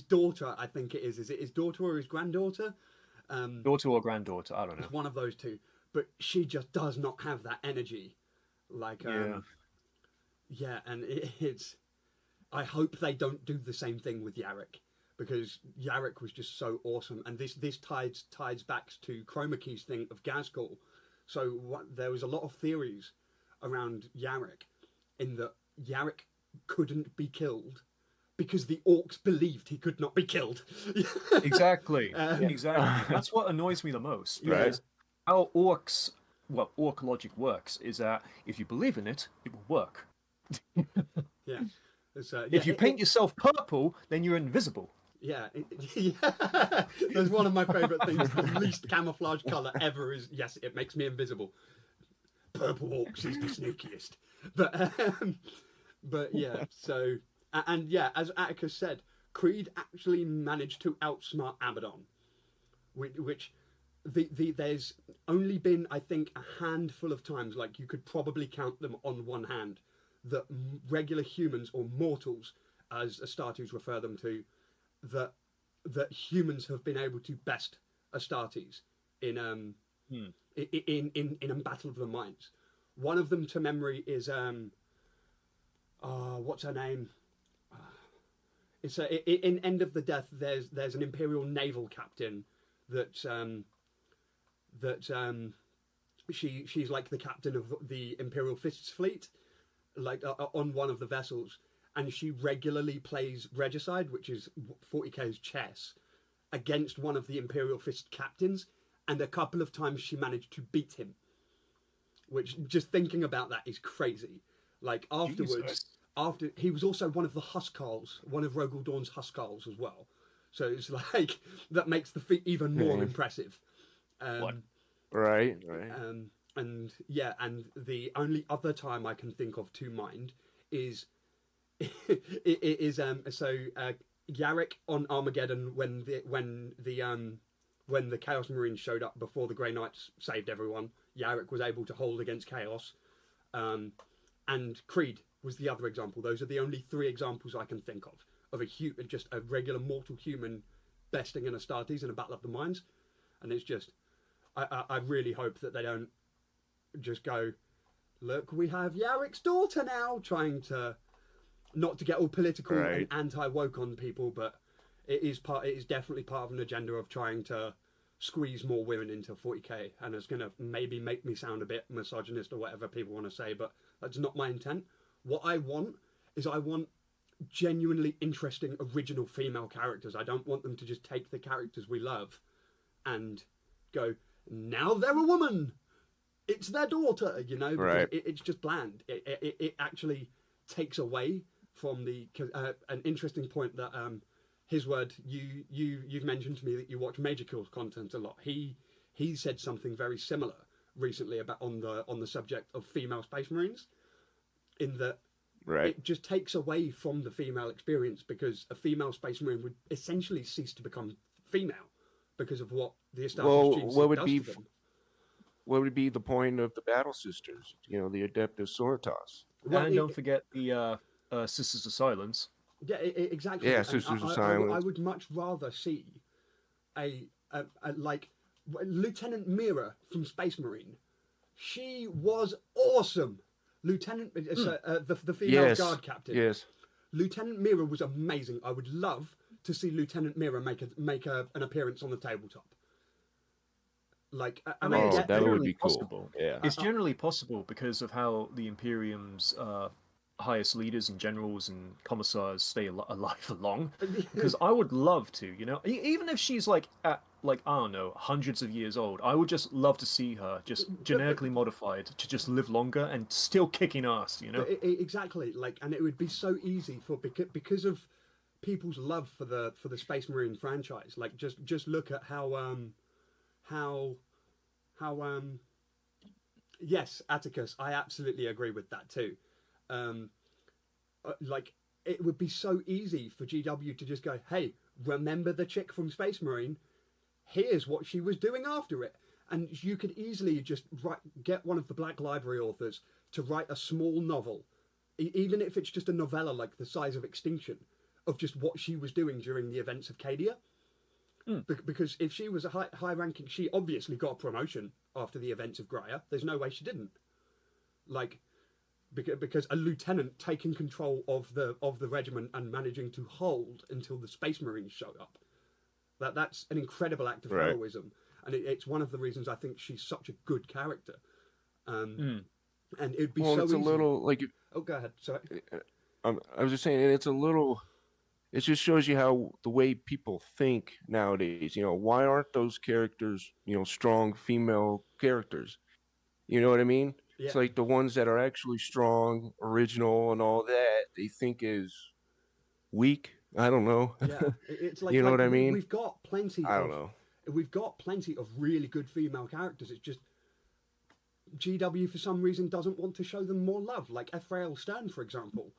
daughter, I think it is. Is it his daughter or his granddaughter? Daughter or granddaughter, I don't know. It's one of those two. But she just does not have that energy. Like, yeah, and it's. I hope they don't do the same thing with Yarrick, because Yarrick was just so awesome. And this ties back to Chroma Key's thing of Gazgul. So there was a lot of theories around Yarrick, in that Yarrick couldn't be killed because the orcs believed he could not be killed. Exactly. Exactly. That's what annoys me the most. Right. How orc logic works is that if you believe in it, it will work. Yeah. If you paint yourself purple, then you're invisible. Yeah. That's one of my favourite things. The least camouflage colour ever is, yes, it makes me invisible. Purple orcs is the sneakiest. But yeah, so, and yeah, as Atticus said, Creed actually managed to outsmart Abaddon, which there's only been, I think, a handful of times, like you could probably count them on one hand, that regular humans or mortals, as Astartes refer them to, that humans have been able to best Astartes in a battle of the minds. One of them to memory is what's her name? It's in End of the Death. There's an Imperial naval captain that she's like the captain of the Imperial Fists fleet, like on one of the vessels, and she regularly plays regicide, which is 40k's chess, against one of the Imperial Fist captains, and a couple of times she managed to beat him. Which, just thinking about that, is crazy. Like afterwards. Jesus. After he was also one of the Huskarls, one of Rogel Dawn's Huskarls as well. So it's like that makes the feat even more impressive. Right. And yeah, and the only other time I can think of to mind is Yarrick on Armageddon when the Chaos Marines showed up before the Grey Knights saved everyone. Yarrick was able to hold against Chaos, and Creed was the other example. Those are the only three examples I can think of just a regular mortal human besting an Astartes in a battle of the minds. And it's just, I really hope that they don't just go, look, we have Yarrick's daughter now, trying to, not to get all political and anti-woke on people, but it is definitely part of an agenda of trying to squeeze more women into 40k, and it's going to maybe make me sound a bit misogynist or whatever people want to say, but that's not my intent. What I want is genuinely interesting original female characters. I don't want them to just take the characters we love and go, now they're a woman, it's their daughter, you know. Right. It's just bland. It actually takes away from the an interesting point that Hisword, you've mentioned to me that you watch Major Kill's content a lot. He said something very similar recently about on the subject of female Space Marines, in that it just takes away from the female experience, because a female Space Marine would essentially cease to become female because of what the Astartes gene does to them. What would be the point of the Battle Sisters? You know, the Adeptus Sororitas. Well, and don't forget the Sisters of Silence. Yeah, exactly. Yeah, Sisters of Silence. I would much rather see a like Lieutenant Mira from Space Marine. She was awesome. Lieutenant, the female guard captain. Yes. Lieutenant Mira was amazing. I would love to see Lieutenant Mira make an appearance on the tabletop. Like, I mean, that would be possible. Cool. Yeah, it's generally possible because of how the Imperium's highest leaders and generals and commissars stay alive long. Because I would love to, you know, even if she's like at I don't know, hundreds of years old, I would just love to see her just genetically modified to just live longer and still kicking ass, you know. Exactly, like, and it would be so easy because of people's love for the Space Marine franchise. Like, just look at how yes, Atticus, I absolutely agree with that too. Like, it would be so easy for GW to just go, hey, remember the chick from Space Marine? Here's what she was doing after it. And you could easily just get one of the Black Library authors to write a small novel, even if it's just a novella like the size of Extinction, of just what she was doing during the events of Cadia. Because if she was a high ranking, she obviously got a promotion after the events of Graia. There's no way she didn't. Like, because a lieutenant taking control of the regiment and managing to hold until the Space Marines showed up. That's an incredible act of heroism, and it's one of the reasons I think she's such a good character. And it'd be so it's easy. A little like. Oh, go ahead. Sorry. I was just saying, it's a little. It just shows you how the way people think nowadays. You know, why aren't those characters, you know, strong female characters? You know what I mean? Yeah. It's like the ones that are actually strong, original, and all that, they think is weak. I don't know. Yeah, it's like, you know what I mean? We've got plenty. I don't know. We've got plenty of really good female characters. It's just GW for some reason doesn't want to show them more love, like Ephrael Stern, for example.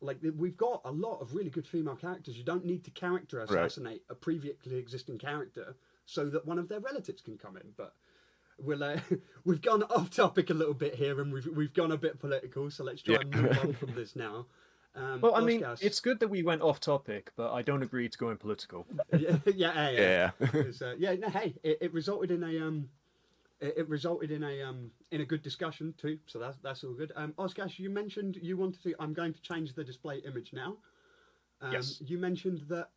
Like, we've got a lot of really good female characters. You don't need to character assassinate a previously existing character so that one of their relatives can come in. But we've gone off topic a little bit here, and we've gone a bit political. So let's try and move on from this now. Well, I mean, Oscars. it's good that we went off topic, but I don't agree to going political. yeah. No, hey, it resulted in a good discussion too, so that's all good. Oscar, you mentioned you wanted to. I'm going to change the display image now. Yes. You mentioned that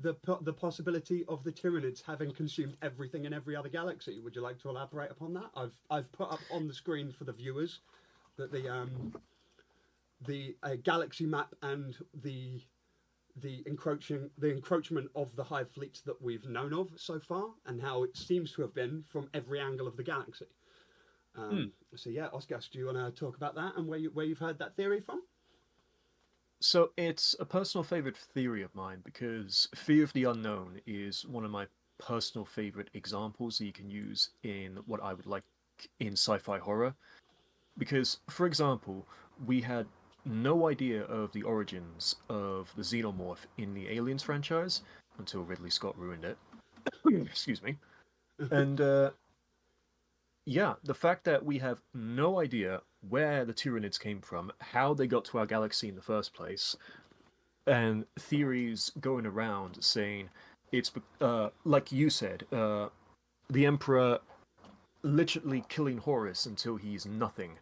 the possibility of the Tyranids having consumed everything in every other galaxy. Would you like to elaborate upon that? I've put up on the screen for the viewers that the galaxy map and the encroachment of the hive fleets that we've known of so far, and how it seems to have been from every angle of the galaxy. So yeah, Oscar, do you want to talk about that and where you've heard that theory from? So it's a personal favorite theory of mine because fear of the unknown is one of my personal favorite examples that you can use in what I would like in sci-fi horror. Because, for example, we had no idea of the origins of the xenomorph in the Aliens franchise until Ridley Scott ruined it. Excuse me. And yeah, the fact that we have no idea where the Tyranids came from, how they got to our galaxy in the first place, and theories going around saying it's like you said, the Emperor literally killing Horus until he's nothing.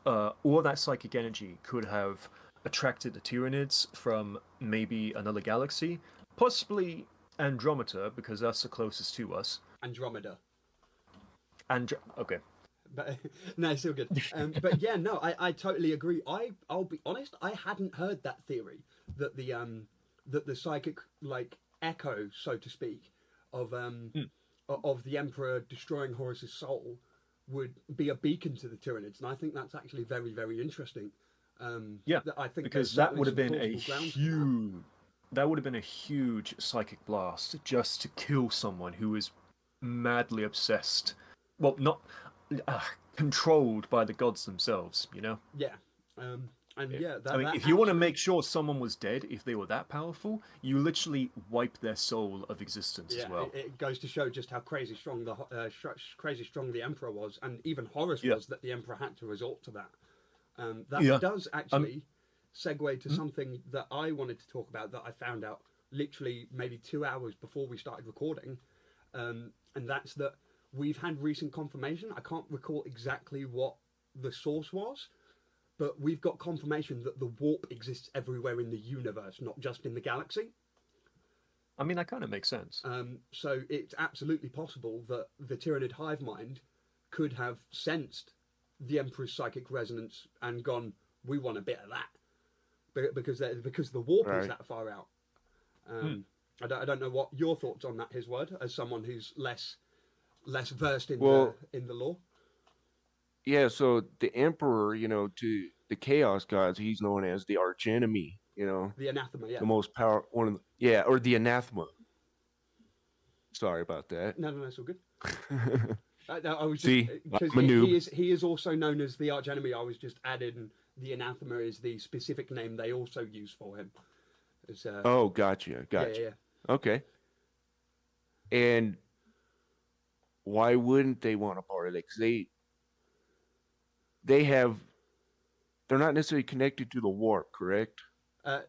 All that psychic energy could have attracted the Tyranids from maybe another galaxy, possibly Andromeda, because that's the closest to us. Andromeda. Okay. But no, it's still good. But yeah, no, I totally agree. I'll be honest, I hadn't heard that theory that the psychic like echo, so to speak, of the Emperor destroying Horus's soul would be a beacon to the Tyranids, and I think that's actually very, very interesting. Yeah, I think because that would have been a huge psychic blast just to kill someone who is madly obsessed. Well, not controlled by the gods themselves, you know? Yeah. And yeah, I mean, if you want to make sure someone was dead, if they were that powerful, you literally wipe their soul of existence as well. It goes to show just how crazy strong the Emperor was, and even Horus was, that the Emperor had to resort to that. That does actually segue to something that I wanted to talk about that I found out literally maybe 2 hours before we started recording, and that's that we've had recent confirmation. I can't recall exactly what the source was, but we've got confirmation that the warp exists everywhere in the universe, not just in the galaxy. I mean, that kind of makes sense. So it's absolutely possible that the Tyranid hive mind could have sensed the Emperor's psychic resonance and gone, we want a bit of that, because the warp is that far out. I don't know what your thoughts on that, Hisword, as someone who's less versed in the lore. Yeah, so the Emperor, to the Chaos gods, he's known as the archenemy, The anathema, yeah. the most power, or the anathema. Sorry about that. No, it's all good. I was See, because I'm a noob. He is also known as the archenemy. I was just adding the anathema is the specific name they also use for him. It's, gotcha. Yeah. Okay. And why wouldn't they want a part of it? Because they're not necessarily connected to the warp, correct? So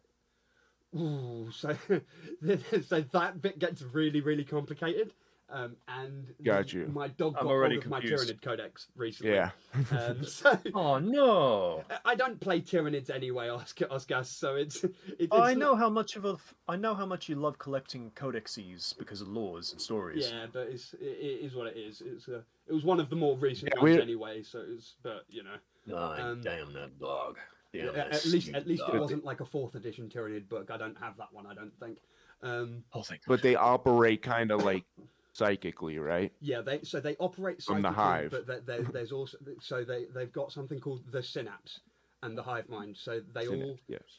that bit gets really, really complicated. And Got you. My dog got I'm hold already of my confused. Tyranid Codex recently. Yeah. Oh no! I don't play Tyranids anyway, Oscar. So it's I know how much you love collecting codexes because of laws and stories. Yeah, but it is what it is. It was one of the more recent ones anyway. So but Damn that dog. Damn at least it wasn't like a 4th edition Tyranid book. I don't have that one. I don't think. But they operate kind of like psychically, right? Yeah, they operate psychically from the hive. But there's also they've got something called the synapse and the hive mind. So they all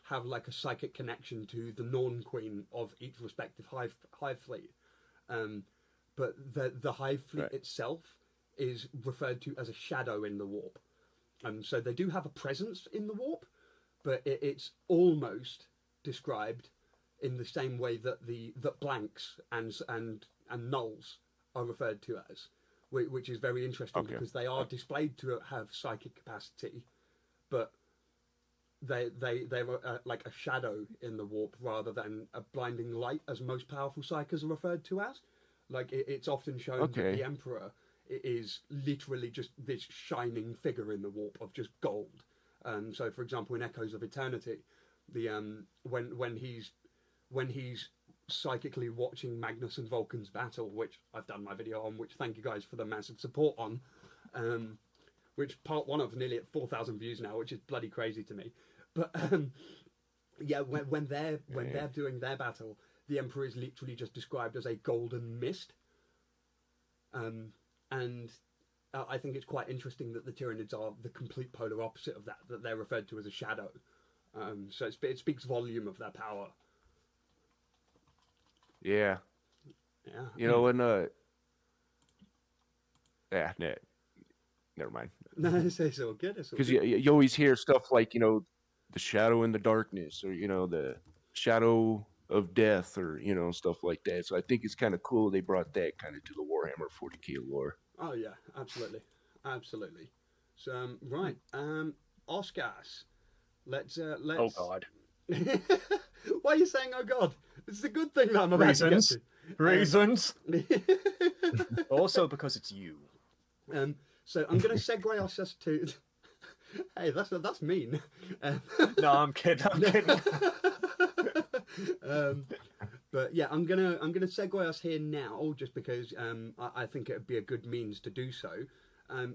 have like a psychic connection to the Norn Queen of each respective hive fleet. But the hive fleet itself is referred to as a shadow in the warp. So they do have a presence in the warp, but it's almost described in the same way that blanks and and nulls are referred to as, which is very interesting because they are displayed to have psychic capacity, but they're like a shadow in the warp rather than a blinding light, as most powerful psykers are referred to as. Like it's often shown that the Emperor is literally just this shining figure in the warp of just gold. So, for example, in Echoes of Eternity, the when he's psychically watching Magnus and Vulcan's battle, which I've done my video on, which thank you guys for the massive support on, which part one of nearly at 4,000 views now, which is bloody crazy to me. But yeah, when they're doing their battle, the Emperor is literally just described as a golden mist. And I think it's quite interesting that the Tyranids are the complete polar opposite of that they're referred to as a shadow. So it speaks volume of their power. Yeah. Yeah. You know, and never mind. No, it's all good. Because you always hear stuff like, you know, the shadow in the darkness, or, you know, the shadow of death, or, you know, stuff like that. So I think it's kind of cool they brought that kind of to the Warhammer 40k lore. Oh yeah, absolutely. So right, Oscars. Let's. Oh God. Why are you saying "Oh God"? This is a good thing that I'm about to get to. Reasons. Also because it's you. So I'm going to segue us to. Hey, that's mean. No, I'm kidding. But yeah, I'm gonna segue us here now, just because I think it would be a good means to do so.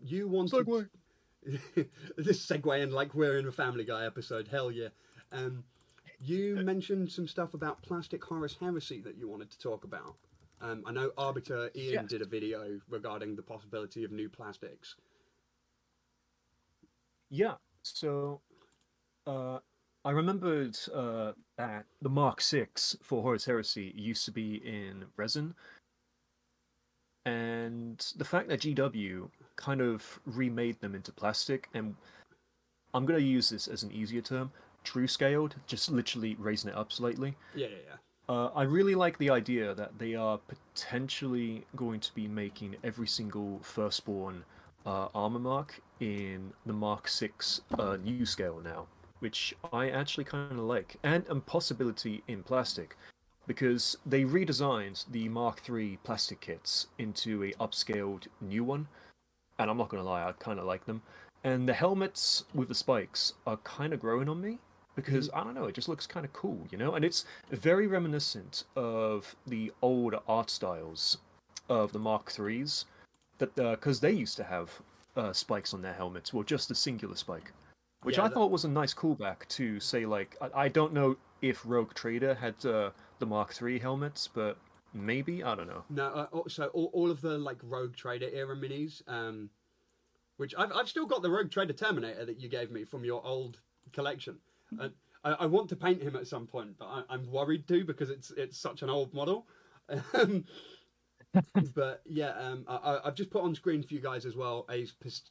You wanted Segue. This segueing like we're in a Family Guy episode. Hell yeah. You mentioned some stuff about plastic Horus Heresy that you wanted to talk about. I know Arbiter Ian did a video regarding the possibility of new plastics. Yeah, so I remembered that the Mark 6 for Horus Heresy used to be in resin, and the fact that GW kind of remade them into plastic, and I'm going to use this as an easier term, true scaled, just literally raising it up slightly. Yeah. I really like the idea that they are potentially going to be making every single Firstborn armor mark in the Mark 6 new scale now, which I actually kind of like, and a possibility in plastic, because they redesigned the Mark 3 plastic kits into a upscaled new one, and I'm not going to lie, I kind of like them. And the helmets with the spikes are kind of growing on me, because, I don't know, it just looks kind of cool, you know? And it's very reminiscent of the old art styles of the Mark 3s, because they used to have spikes on their helmets, well, just a singular spike, which I thought was a nice callback to, say, like, I don't know if Rogue Trader had the Mark 3 helmets, but maybe, I don't know. No, so all of the, like, Rogue Trader era minis, which I've still got the Rogue Trader Terminator that you gave me from your old collection. I want to paint him at some point, but I'm worried to, because it's such an old model. But yeah, I've just put on screen for you guys as well a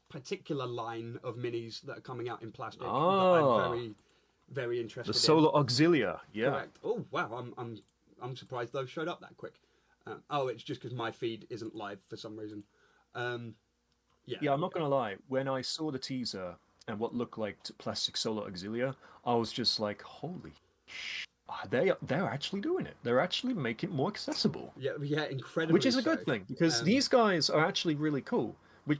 particular line of minis that are coming out in plastic that I'm very, very interested in. The Solar Auxilia, yeah. Correct. Oh wow, I'm surprised those showed up that quick. It's just because my feed isn't live for some reason. Yeah, I'm not gonna lie. When I saw the teaser and what looked like plastic Solar Auxilia, I was just like, holy they're actually doing it. They're actually making it more accessible. Yeah, incredibly. Which is a good thing, because these guys are actually really cool.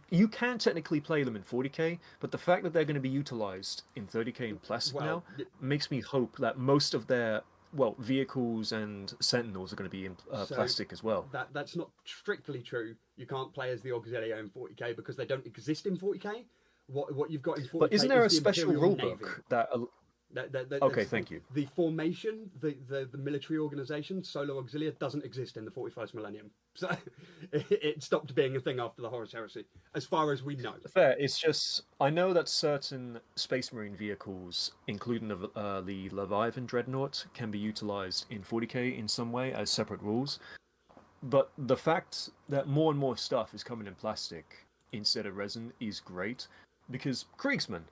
You can technically play them in 40k, but the fact that they're going to be utilized in 30k in plastic now makes me hope that most of their vehicles and Sentinels are going to be in plastic as well. That's not strictly true. You can't play as the Auxilia in 40k because they don't exist in 40k. What you've got in 40k. But isn't there is a special rulebook that? Okay, thank you. The formation, the military organization, Solar Auxilia, doesn't exist in the 41st millennium. So it stopped being a thing after the Horus Heresy, as far as we know. Fair. It's just, I know that certain Space Marine vehicles, including the Leviathan Dreadnought, can be utilized in 40k in some way as separate rules. But the fact that more and more stuff is coming in plastic instead of resin is great, because Kriegsman.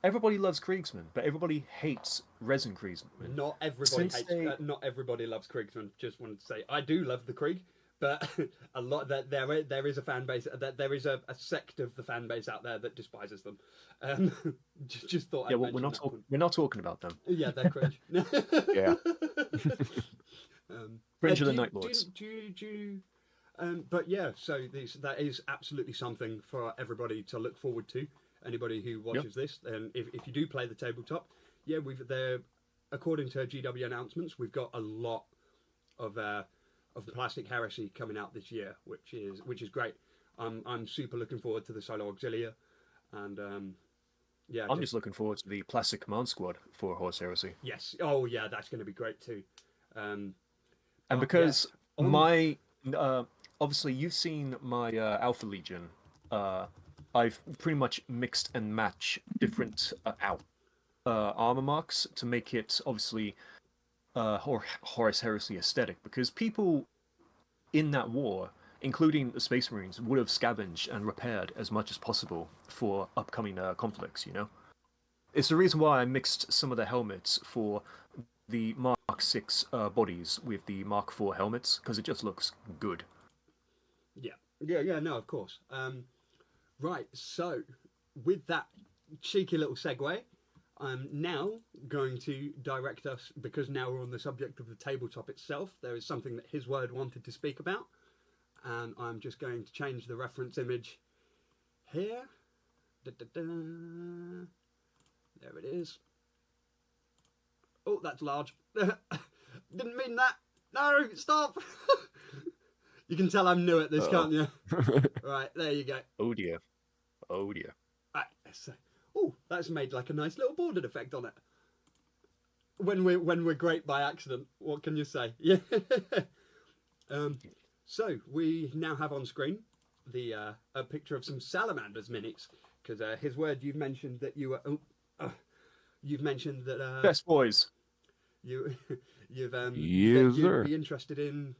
Everybody loves Kriegsman, but everybody hates resin Kriegsman. Not everybody loves Kriegsman. Just wanted to say, I do love the Krieg, but a lot that there is a fan base that there is a sect of the fan base out there that despises them. Just thought. Yeah, I'd well, we're not talking about them. Yeah, they're cringe. Yeah. Cringe of the do- Night Lords. But yeah, so that is absolutely something for everybody to look forward to. Anybody who watches this, and if you do play the tabletop, yeah, according to GW announcements, we've got a lot of the Plastic Heresy coming out this year, which is great. I'm super looking forward to the Solo Auxilia, and yeah, I'm just looking forward to the Plastic Command Squad for Horus Heresy. yes, oh yeah, that's going to be great too. And because my obviously you've seen my Alpha Legion, I've pretty much mixed and matched different armor marks to make it obviously Horus Heresy aesthetic, because people in that war, including the Space Marines, would have scavenged and repaired as much as possible for upcoming conflicts, you know? It's the reason why I mixed some of the helmets for the Mark 6 bodies with the Mark 4 helmets, because it just looks good. Yeah, no, of course. Right, so with that cheeky little segue, I'm now going to direct us, because now we're on the subject of the tabletop itself, there is something that his word wanted to speak about, and I'm just going to change the reference image here. Da-da-da. There it is. Oh, that's large. Didn't mean that. No, stop. You can tell I'm new at this, can't you? Right, there you go. Oh dear. Oh dear. Right, so, oh, that's made like a nice little bordered effect on it. When we're great by accident, what can you say? Yeah. So we now have on screen a picture of some salamanders minis, because his word, you've mentioned that you were. You've mentioned that Best boys. you'd sir. be interested in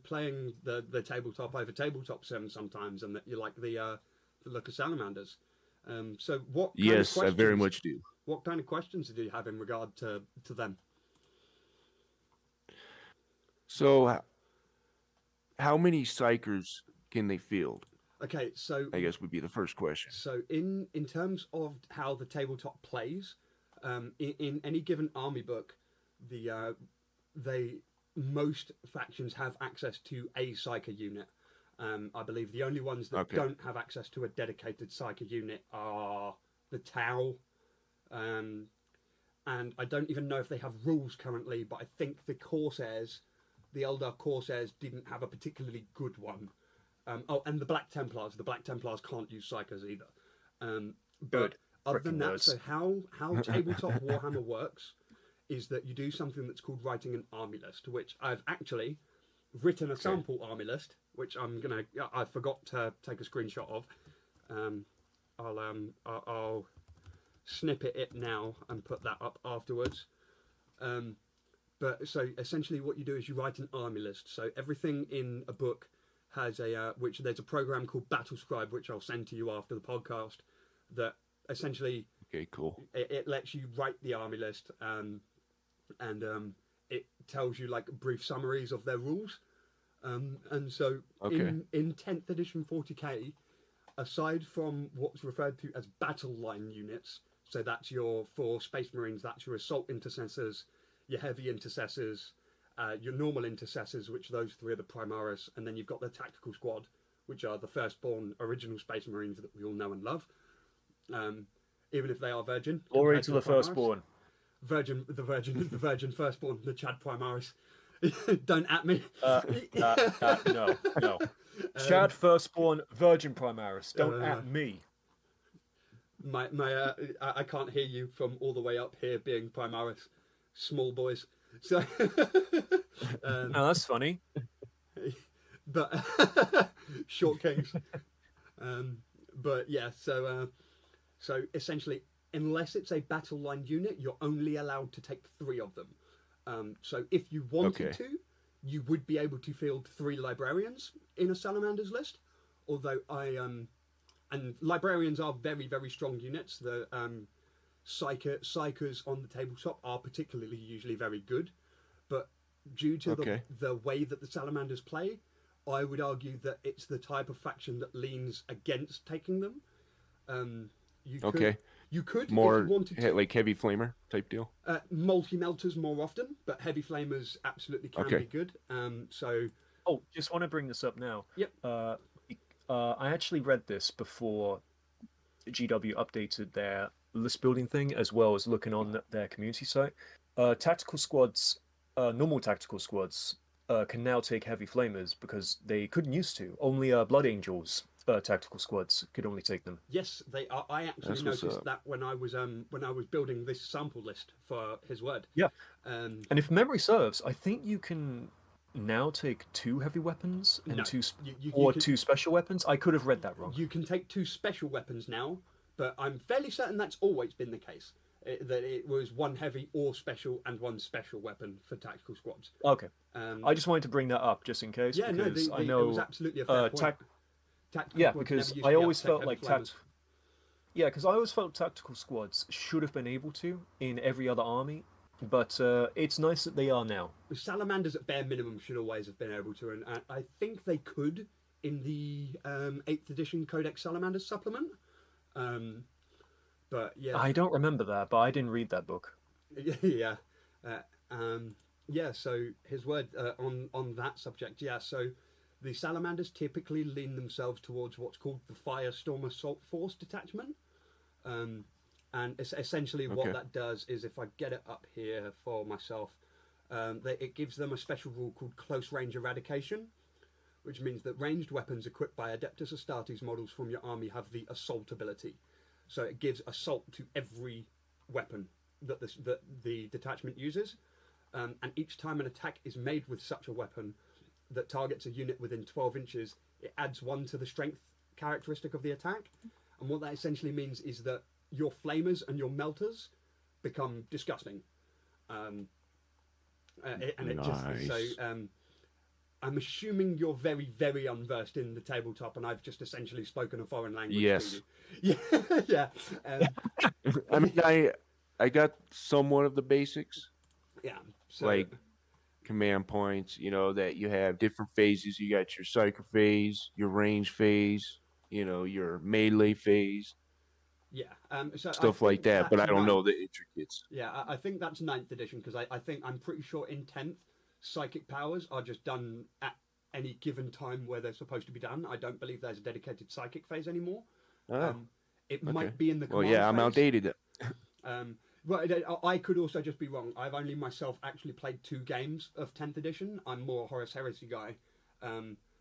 playing the tabletop over tabletop sims sometimes, and that you like the look of salamanders. So what? Yes, I very much do. What kind of questions do you have in regard to them? So, how many psychers can they field? Okay, so I guess would be the first question. So in terms of how the tabletop plays, in any given army book, most factions have access to a psyker unit. I believe the only ones that don't have access to a dedicated psyker unit are the Tau, and I don't even know if they have rules currently, but I think the Corsairs, the Eldar Corsairs, didn't have a particularly good one. And the Black Templars. The Black Templars can't use psychers either. But other than that, so how tabletop Warhammer works is that you do something that's called writing an army list, which I've actually written a sample army list, which I forgot to take a screenshot of. I'll snippet it now and put that up afterwards. But so essentially what you do is you write an army list. So everything in a book has there's a program called Battle Scribe, which I'll send to you after the podcast, that essentially it lets you write the army list, and it tells you like brief summaries of their rules. And so in 10th edition 40k, aside from what's referred to as battle line units, so that's for Space Marines, that's your assault intercessors, your heavy intercessors, your normal intercessors, which those three are the Primaris, and then you've got the tactical squad, which are the firstborn original Space Marines that we all know and love, even if they are virgin. Glory to the firstborn. The virgin firstborn, the Chad Primaris. Don't at me. No. Chad firstborn, virgin Primaris. Don't at me. I can't hear you from all the way up here, being Primaris. Small boys. So oh, that's funny. But short kings. But yeah, so essentially, unless it's a battle line unit, you're only allowed to take 3 of them. So if you wanted to, you would be able to field 3 librarians in a Salamanders list. Although and librarians are very, very strong units. The psychers on the tabletop are particularly usually very good, but due to the way that the Salamanders play, I would argue that it's the type of faction that leans against taking them. You could more if you wanted to. like heavy flamer type deal. Multi-melters more often, but heavy flamers absolutely can be good. Oh, just want to bring this up now. Yep. I actually read this before GW updated their list building thing, as well as looking on their community site. Tactical squads, normal tactical squads, can now take heavy flamers because they couldn't used to. Only Blood Angels tactical squads could only take them. Yes, they are. I actually noticed that when I was building this sample list for his word. Yeah. And if memory serves, I think you can now take 2 heavy weapons and two special weapons. I could have read that wrong. You can take 2 special weapons now, but I'm fairly certain that's always been the case. That it was 1 heavy or special and 1 special weapon for tactical squads. Okay. I just wanted to bring that up just in case. Yeah, because I know it was absolutely a fair point. Because I always felt like because I always felt tactical squads should have been able to in every other army, but it's nice that they are now. Salamanders at bare minimum should always have been able to, and I think they could in the 8th edition Codex Salamanders supplement. But yeah, I don't remember that, but I didn't read that book. Yeah, So his word on that subject. Yeah, so the Salamanders typically lean themselves towards what's called the Firestorm Assault Force detachment, and essentially what that does is, if I get it up here for myself, it gives them a special rule called Close Range Eradication, which means that ranged weapons equipped by Adeptus Astartes models from your army have the Assault ability. So it gives assault to every weapon that the detachment uses, and each time an attack is made with such a weapon that targets a unit within 12 inches, it adds 1 to the strength characteristic of the attack. And what that essentially means is that your flamers and your melters become disgusting. I'm assuming you're very, very unversed in the tabletop, and I've just essentially spoken a foreign language. Yes. To you. Yeah. I mean, I got somewhat of the basics. Yeah. So, like command points, that you have different phases. You got your psycho phase, your range phase, your melee phase. Yeah. Stuff like that, but I don't know the intricates. Yeah, I think that's 9th edition, because I'm pretty sure in 10th, psychic powers are just done at any given time where they're supposed to be done. I don't believe there's a dedicated psychic phase anymore. It might be in the command I'm phase. outdated. I could also just be wrong. I've only myself actually played 2 games of 10th edition. I'm more a Horus Heresy guy,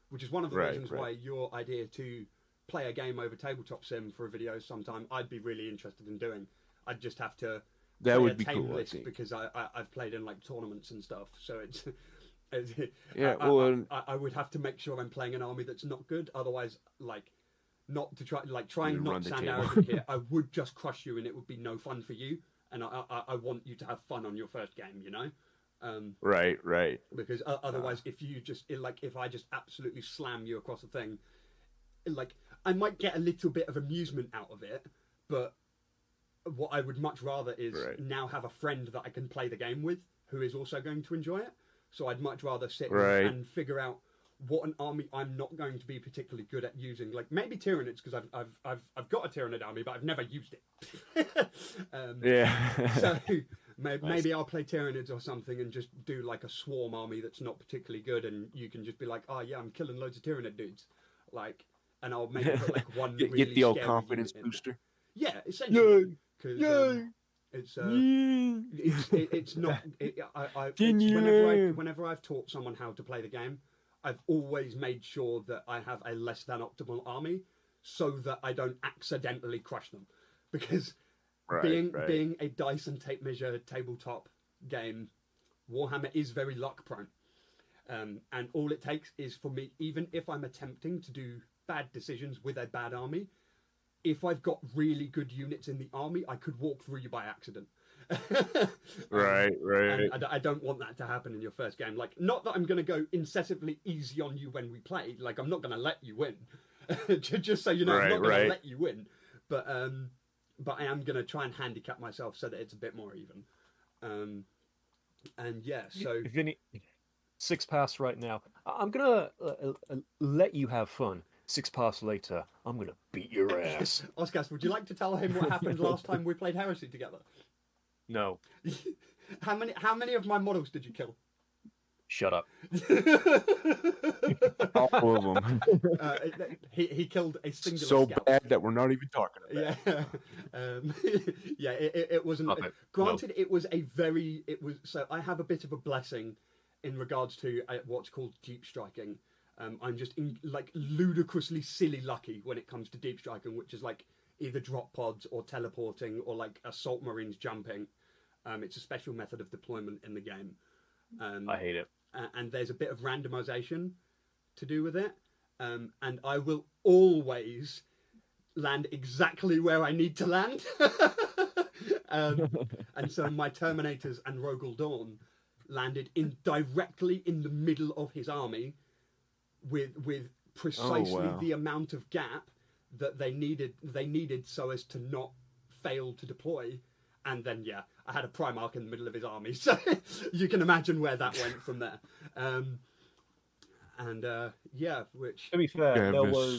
which is one of the reasons why your idea to play a game over tabletop sim for a video sometime I'd be really interested in doing. I'd just have to that would be tame cool, list, because I've played in like tournaments and stuff, so it's I would have to make sure I'm playing an army that's not good, otherwise not to trying not to sound arrogant here, I would just crush you and it would be no fun for you, and I want you to have fun on your first game, Right. Because otherwise, if I just absolutely slam you across the thing, I might get a little bit of amusement out of it, but what I would much rather is now have a friend that I can play the game with who is also going to enjoy it. So I'd much rather sit and figure out what an army I'm not going to be particularly good at using. Like maybe Tyranids, because I've got a Tyranid army, but I've never used it. So maybe I'll play Tyranids or something and just do like a swarm army that's not particularly good, and you can just be like, oh yeah, I'm killing loads of Tyranid dudes, and I'll maybe put like one get the old confidence booster. Yeah, essentially. Because it's not. Whenever I've taught someone how to play the game, I've always made sure that I have a less than optimal army, so that I don't accidentally crush them. Because being a dice and tape measure tabletop game, Warhammer is very luck prone, and all it takes is for me, even if I'm attempting to do bad decisions with a bad army, if I've got really good units in the army, I could walk through you by accident. Right. And I don't want that to happen in your first game. Not that I'm going to go incessantly easy on you when we play. I'm not going to let you win. Just so you know, I'm not going to let you win. But I am going to try and handicap myself so that it's a bit more even. And yeah, so... 6 pass right now. I'm gonna let you have fun. 6 pass later, I'm gonna beat your ass. Oscar, would you like to tell him what happened last time we played Heresy together? No, How many of my models did you kill? shut up. All of them. He killed a singular So scout. bad that we're not even talking about Yeah, yeah. It wasn't. Stop it. Granted, it was a very. It was so. I have a bit of a blessing in regards to what's called deep striking. I'm just like ludicrously silly lucky when it comes to deep striking, which is like either drop pods or teleporting or like assault marines jumping. It's a special method of deployment in the game. I hate it. And there's a bit of randomization to do with it. And I will always land exactly where I need to land. And so my Terminators and Rogel Dawn landed directly in the middle of his army with precisely the amount of gap that they needed so as to not fail to deploy. And then, yeah, I had a Primarch in the middle of his army, so you can imagine where that went from there. Yeah, which... To be fair, Yeah,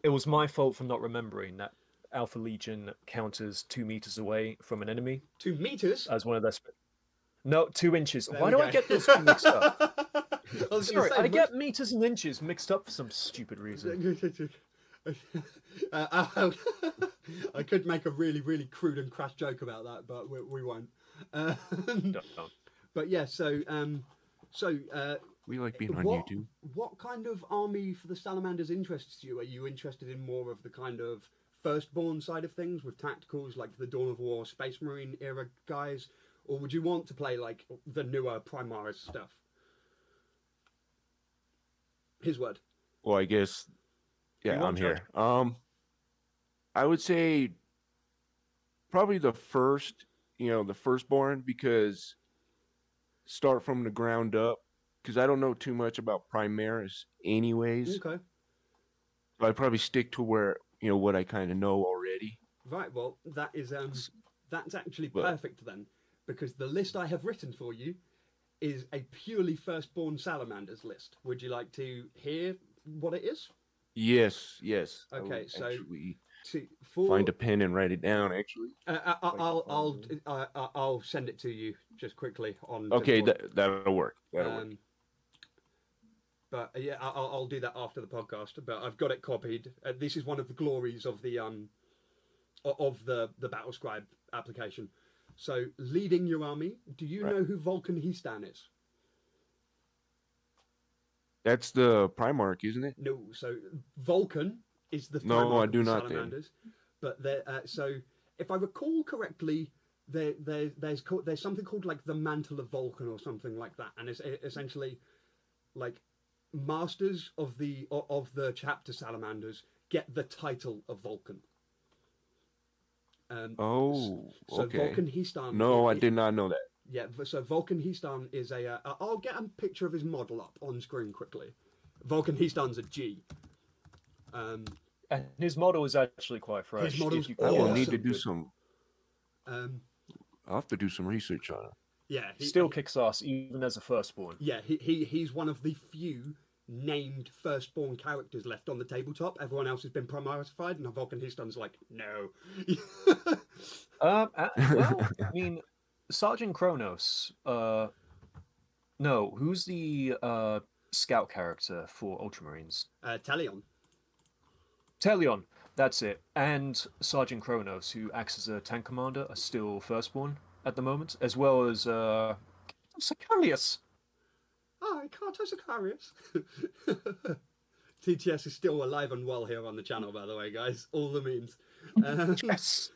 it was my fault for not remembering that Alpha Legion counters 2 meters away from an enemy 2 meters? as one of their... No, 2 inches. There Why we do go. I get this mixed up? Sorry, I get meters and inches mixed up for some stupid reason. I could make a really, really crude and crass joke about that, but we won't. But yeah, so we like being on what, YouTube. What kind of army for the Salamanders interests you? Are you interested in more of the kind of firstborn side of things with tacticals like the Dawn of War, Space Marine era guys, or would you want to play like the newer Primaris stuff? His word. Well, I guess, yeah, I'm here. I would say probably the firstborn, because start from the ground up, because I don't know too much about Primaris anyways. Okay. So I'd probably stick to what I kind of know already. Right, well, that is that's actually perfect then, because the list I have written for you is a purely firstborn salamanders list. Would you like to hear what it is? Yes. Okay, so actually for... find a pen and write it down. Actually, I'll send it to you just quickly on. Okay, that'll work. That'll work. But yeah, I'll do that after the podcast. But I've got it copied. This is one of the glories of the Battle Scribe application. So, leading your army, do you know who Vulcan Histan is? That's the Primarch, isn't it? No. So Vulcan is the I do of the not. Salamanders. But so if I recall correctly, there's something called like the Mantle of Vulcan or something like that, and it's essentially like masters of the chapter salamanders get the title of Vulcan. So okay. Vulcan Histan. No, I did not know that. Yeah, so Vulcan Histan is a... I'll get a picture of his model up on screen quickly. Vulcan Histan's a G. And his model is actually quite fresh. His model's I will need to awesome. do some... I'll have to do some research on it. Yeah. Still kicks ass, even as a firstborn. Yeah, he's one of the few named firstborn characters left on the tabletop. Everyone else has been primarisified, and Vulcan Histan's like, no. Well, I mean... Sergeant Kronos. No, who's the scout character for Ultramarines? Telion, that's it. And Sergeant Kronos, who acts as a tank commander, are still firstborn at the moment, as well as Sicarius. Oh, Kato Sicarius. TTS is still alive and well here on the channel, by the way, guys. All the memes. Yes.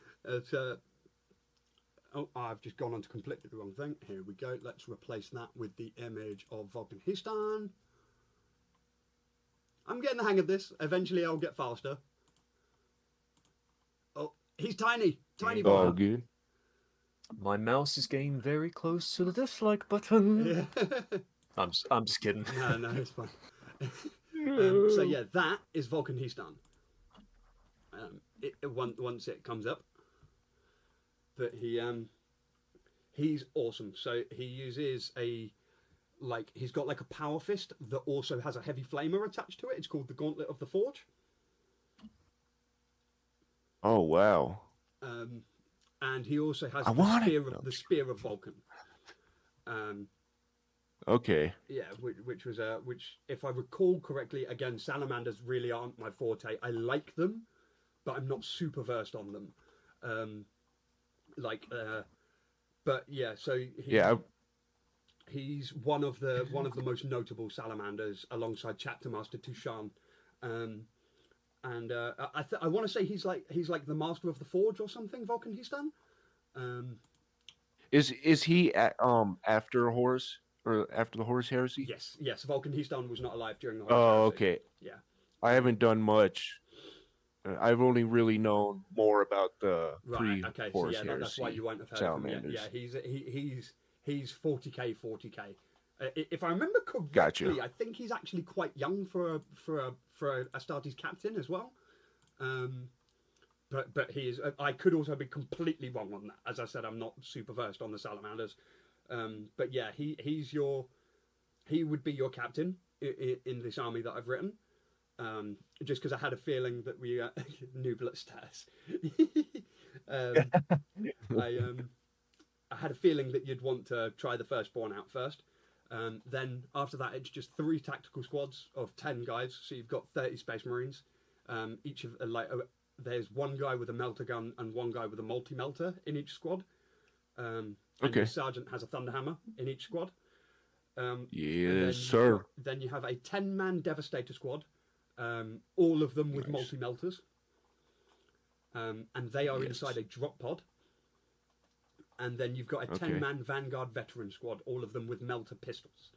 Oh, I've just gone on to completely the wrong thing. Here we go. Let's replace that with the image of Vulcan Histan. I'm getting the hang of this. Eventually I'll get faster. Oh, he's tiny. Tiny boy. Oh, good. My mouse is getting very close to the dislike button. Yeah. I'm just kidding. No, it's fine. So yeah, that is Vulcan Histan. Once it comes up. But he's awesome. So he uses like he's got like a power fist that also has a heavy flamer attached to it. It's called the Gauntlet of the Forge. Oh wow. And he also has I the want spear it. of the Spear of Vulcan. Okay. Yeah, which was which, if I recall correctly, again, salamanders really aren't my forte. I like them, but I'm not super versed on them. But yeah, so he's one of the most notable salamanders alongside Chapter Master Tushan. I want to say he's like the Master of the Forge or something, Vulcan Histan. Is he after Horus or after the Horus Heresy? Yes. Vulcan Histan was not alive during the Horus Oh, Heresy. okay. Yeah. I haven't done much. I've only really known more about the Right. Okay. So yeah, that's why you won't have heard of him yet. salamanders. Yeah. He's 40k. If I remember correctly, Gotcha. I think he's actually quite young for a Astartes captain as well. But he is. I could also be completely wrong on that. As I said, I'm not super versed on the salamanders. But yeah, he would be your captain in this army that I've written. Just because I had a feeling that we Nublet stairs. I had a feeling that you'd want to try the Firstborn out first. Then after that, it's just 3 tactical squads of 10 guys. So you've got 30 Space Marines. Each of there's one guy with a melter gun and one guy with a multi-melter in each squad. And Okay. the sergeant has a thunderhammer in each squad. Yes, sir. Then you have a 10-man Devastator squad, all of them with Nice. multi-melters. And they are inside a drop pod. And then you've got a 10-man Vanguard Veteran squad, all of them with melter pistols.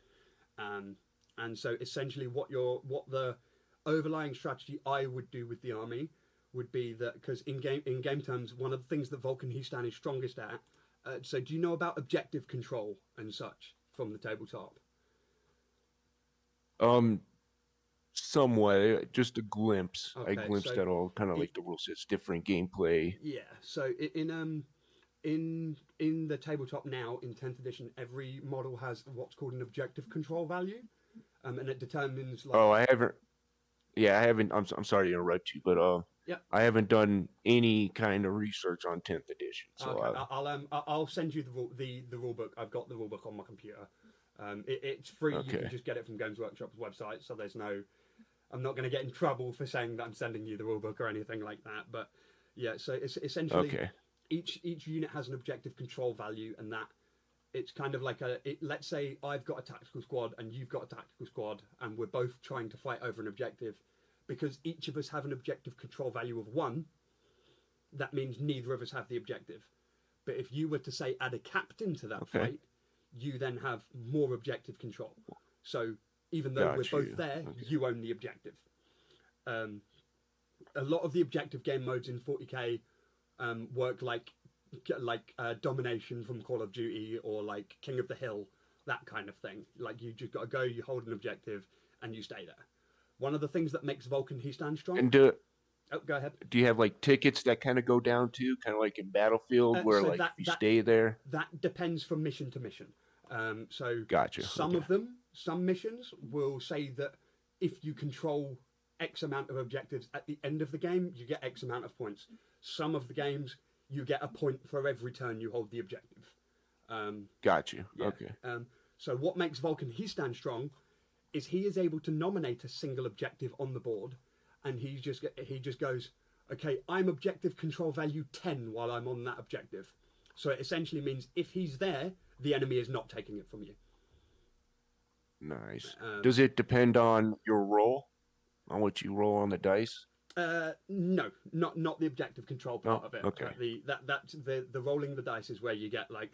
And so essentially what the overlying strategy I would do with the army would be that, because in game terms, one of the things that Vulcan Histan is strongest at, so do you know about objective control and such from the tabletop? Somewhat, just a glimpse. I Okay, glimpsed so at all, kind of like the rules. It's different gameplay. Yeah, so in the tabletop now in 10th edition, every model has what's called an objective control value, and it determines like. Oh, I haven't. Yeah, I haven't. I'm sorry to interrupt you, but I haven't done any kind of research on 10th edition. So Okay, I'll send you the rule book. I've got the rule book on my computer. It's free. Okay. You can just get it from Games Workshop's website. So there's no. I'm not going to get in trouble for saying that I'm sending you the rule book or anything like that. But yeah, so it's essentially each unit has an objective control value, and that it's kind of like let's say I've got a tactical squad and you've got a tactical squad, and we're both trying to fight over an objective. Because each of us have an objective control value of 1, that means neither of us have the objective. But if you were to say add a captain to that fight, you then have more objective control. So even though we're both there, you own the objective. A lot of the objective game modes in 40k work like Domination from Call of Duty, or like King of the Hill, that kind of thing. Like you just got to go, you hold an objective, and you stay there. One of the things that makes Vulcan Histan strong. And go ahead. Do you have like tickets that kind of go down to, kind of like in Battlefield, where like if you stay there? That depends from mission to mission. So Gotcha. Some missions will say that if you control X amount of objectives at the end of the game, you get X amount of points. Some of the games, you get a point for every turn you hold the objective. Gotcha. Yeah. Okay. So what makes Vulcan Histan strong is he is able to nominate a single objective on the board, and he just goes, okay, I'm objective control value 10 while I'm on that objective. So it essentially means if he's there, the enemy is not taking it from you. Nice. Does it depend on your roll, on what you roll on the dice? No, not the objective control part of it. Okay. The rolling the dice is where you get like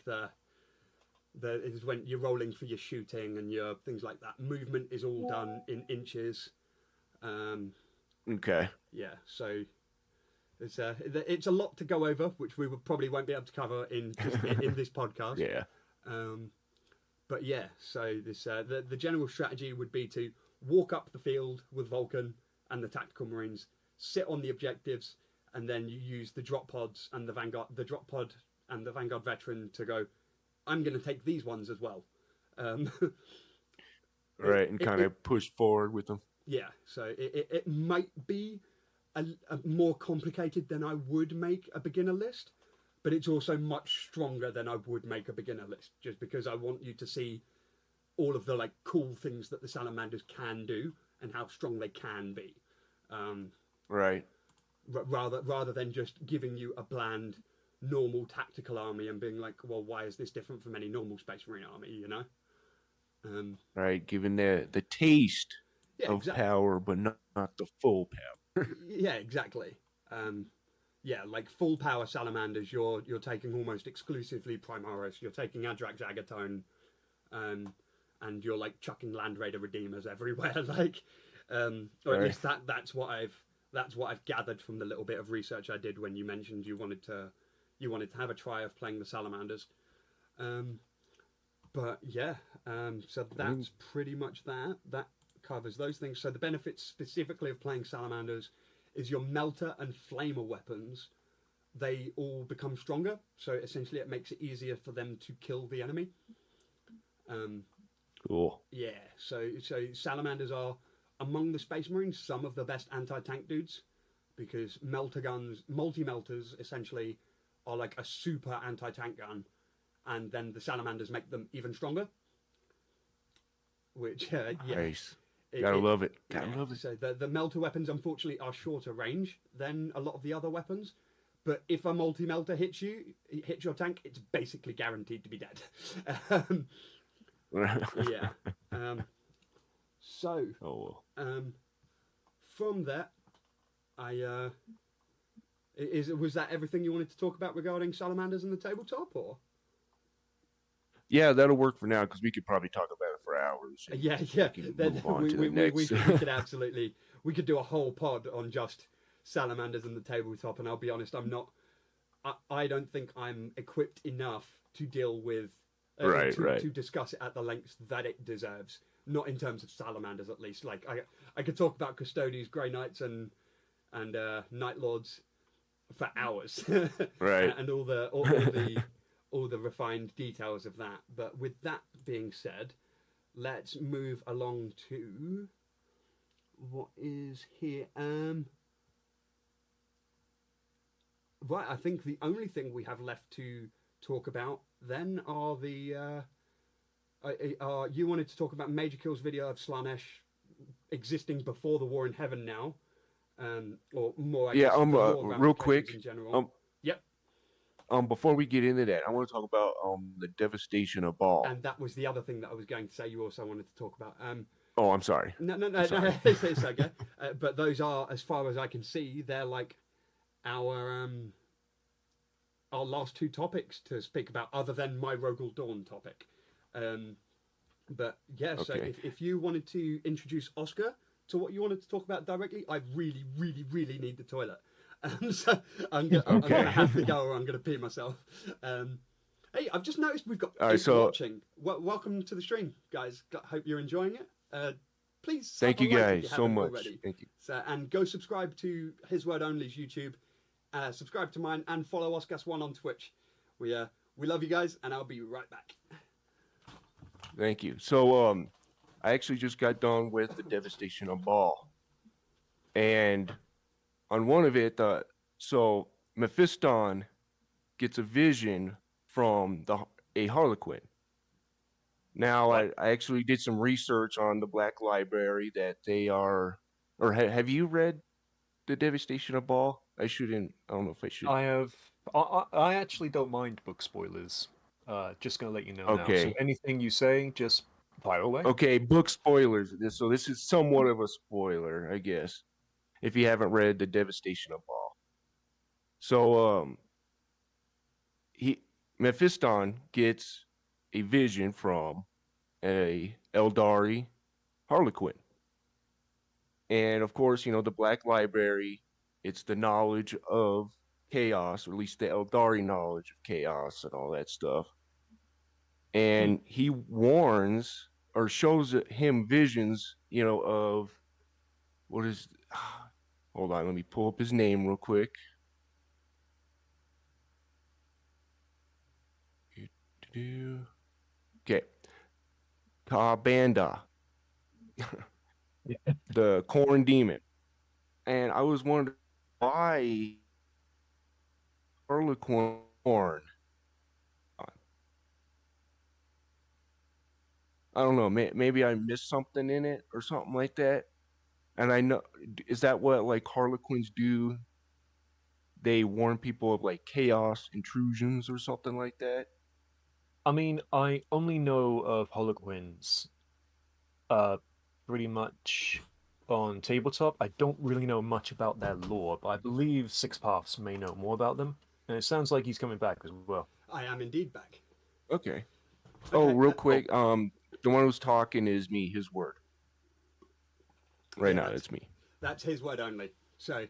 is when you're rolling for your shooting and your things like that. Movement is all done in inches. Okay. Yeah, so it's a lot to go over, which we probably won't be able to cover in this podcast. Yeah. But yeah, so this the general strategy would be to walk up the field with Vulcan and the tactical marines, sit on the objectives, and then you use the drop pods and the drop pod and the Vanguard veteran to go, I'm going to take these ones as well. Right, and kind of push forward with them. Yeah, so it might be a more complicated than I would make a beginner list, but it's also much stronger than I would make a beginner list, just because I want you to see all of the like cool things that the salamanders can do and how strong they can be. Right. Rather than just giving you a bland, normal tactical army and being like, well, why is this different from any normal Space Marine army? You know. Right, giving the taste of exactly. power, but not the full power. Yeah, exactly. Yeah, like full power salamanders, you're taking almost exclusively Primaris. You're taking Adrak Zagatone, and you're like chucking Land Raider Redeemers everywhere. Like, or at least that's what I've gathered from the little bit of research I did when you mentioned you wanted to have a try of playing the salamanders. But yeah, so that's pretty much that covers those things. So the benefits specifically of playing salamanders is your melter and flamer weapons, they all become stronger. So essentially it makes it easier for them to kill the enemy. Cool. Yeah, so salamanders are, among the Space Marines, some of the best anti-tank dudes, because melter guns, multi-melters essentially are like a super anti-tank gun, and then the salamanders make them even stronger. Which, yeah. Nice. Gotta love it. So the melter weapons, unfortunately, are shorter range than a lot of the other weapons. But if a multi-melter hits your tank, it's basically guaranteed to be dead. Yeah. So, from that, was that everything you wanted to talk about regarding salamanders and the tabletop, or? Yeah, that'll work for now, because we could probably talk about it for hours. Yeah. We could absolutely. We could do a whole pod on just salamanders and the tabletop, and I'll be honest, I don't think I'm equipped enough to deal with to discuss it at the length that it deserves. Not in terms of salamanders, at least. Like I could talk about Custodes, Grey Knights, and Night Lords for hours, right? And all the refined details of that. But with that being said, let's move along to what is here. Right, I think the only thing we have left to talk about then are the. You wanted to talk about Major Kill's video of Slanesh existing before the War in Heaven now, or more. I guess, real quick. In general. Yep. Before we get into that, I want to talk about the Devastation of Baal. And that was the other thing that I was going to say. You also wanted to talk about. Oh, I'm sorry. No, it's okay. But those are, as far as I can see, they're like our last two topics to speak about, other than my Rogel Dawn topic. But yeah, okay. So if you wanted to introduce Oscar to what you wanted to talk about directly, I really, really, really need the toilet. So I'm gonna have to go, or I'm gonna pee myself. Hey, I've just noticed we've got people watching. Welcome to the stream, guys. Hope you're enjoying it. Please. Thank you guys so much. Already. Thank you. So, and go subscribe to Hiswordonly's YouTube. Subscribe to mine and follow Oscars1 on Twitch. We love you guys, and I'll be right back. Thank you. So I actually just got done with the Devastation of Baal, and on one of it, so Mephiston gets a vision from a Harlequin. Now, I actually did some research on the Black Library that they are, or have you read the Devastation of Baal? I don't know if I should. I have. I actually don't mind book spoilers. Just gonna let you know now. So anything you say, just fire away. Okay, book spoilers. So this is somewhat of a spoiler, I guess, if you haven't read the Devastation of Baal. So Mephiston gets a vision from a Eldari Harlequin. And of course, the Black Library, it's the knowledge of chaos, or at least the Eldari knowledge of chaos and all that stuff. And he warns, or shows him visions, of what is... Hold on, let me pull up his name real quick. Okay. Kabanda. the corn demon, and I was wondering why Harlequin corn. I don't know. Maybe I missed something in it or something like that. And I know, is that what like Harlequins do? They warn people of like chaos intrusions or something like that. I mean, I only know of Harlequins pretty much on tabletop. I don't really know much about their lore, but I believe Six Paths may know more about them. And it sounds like he's coming back as well. I am indeed back. Okay. Oh, Okay, real quick. The one who's talking is me. His word. Right Yeah, now, it's me. That's his word only. So,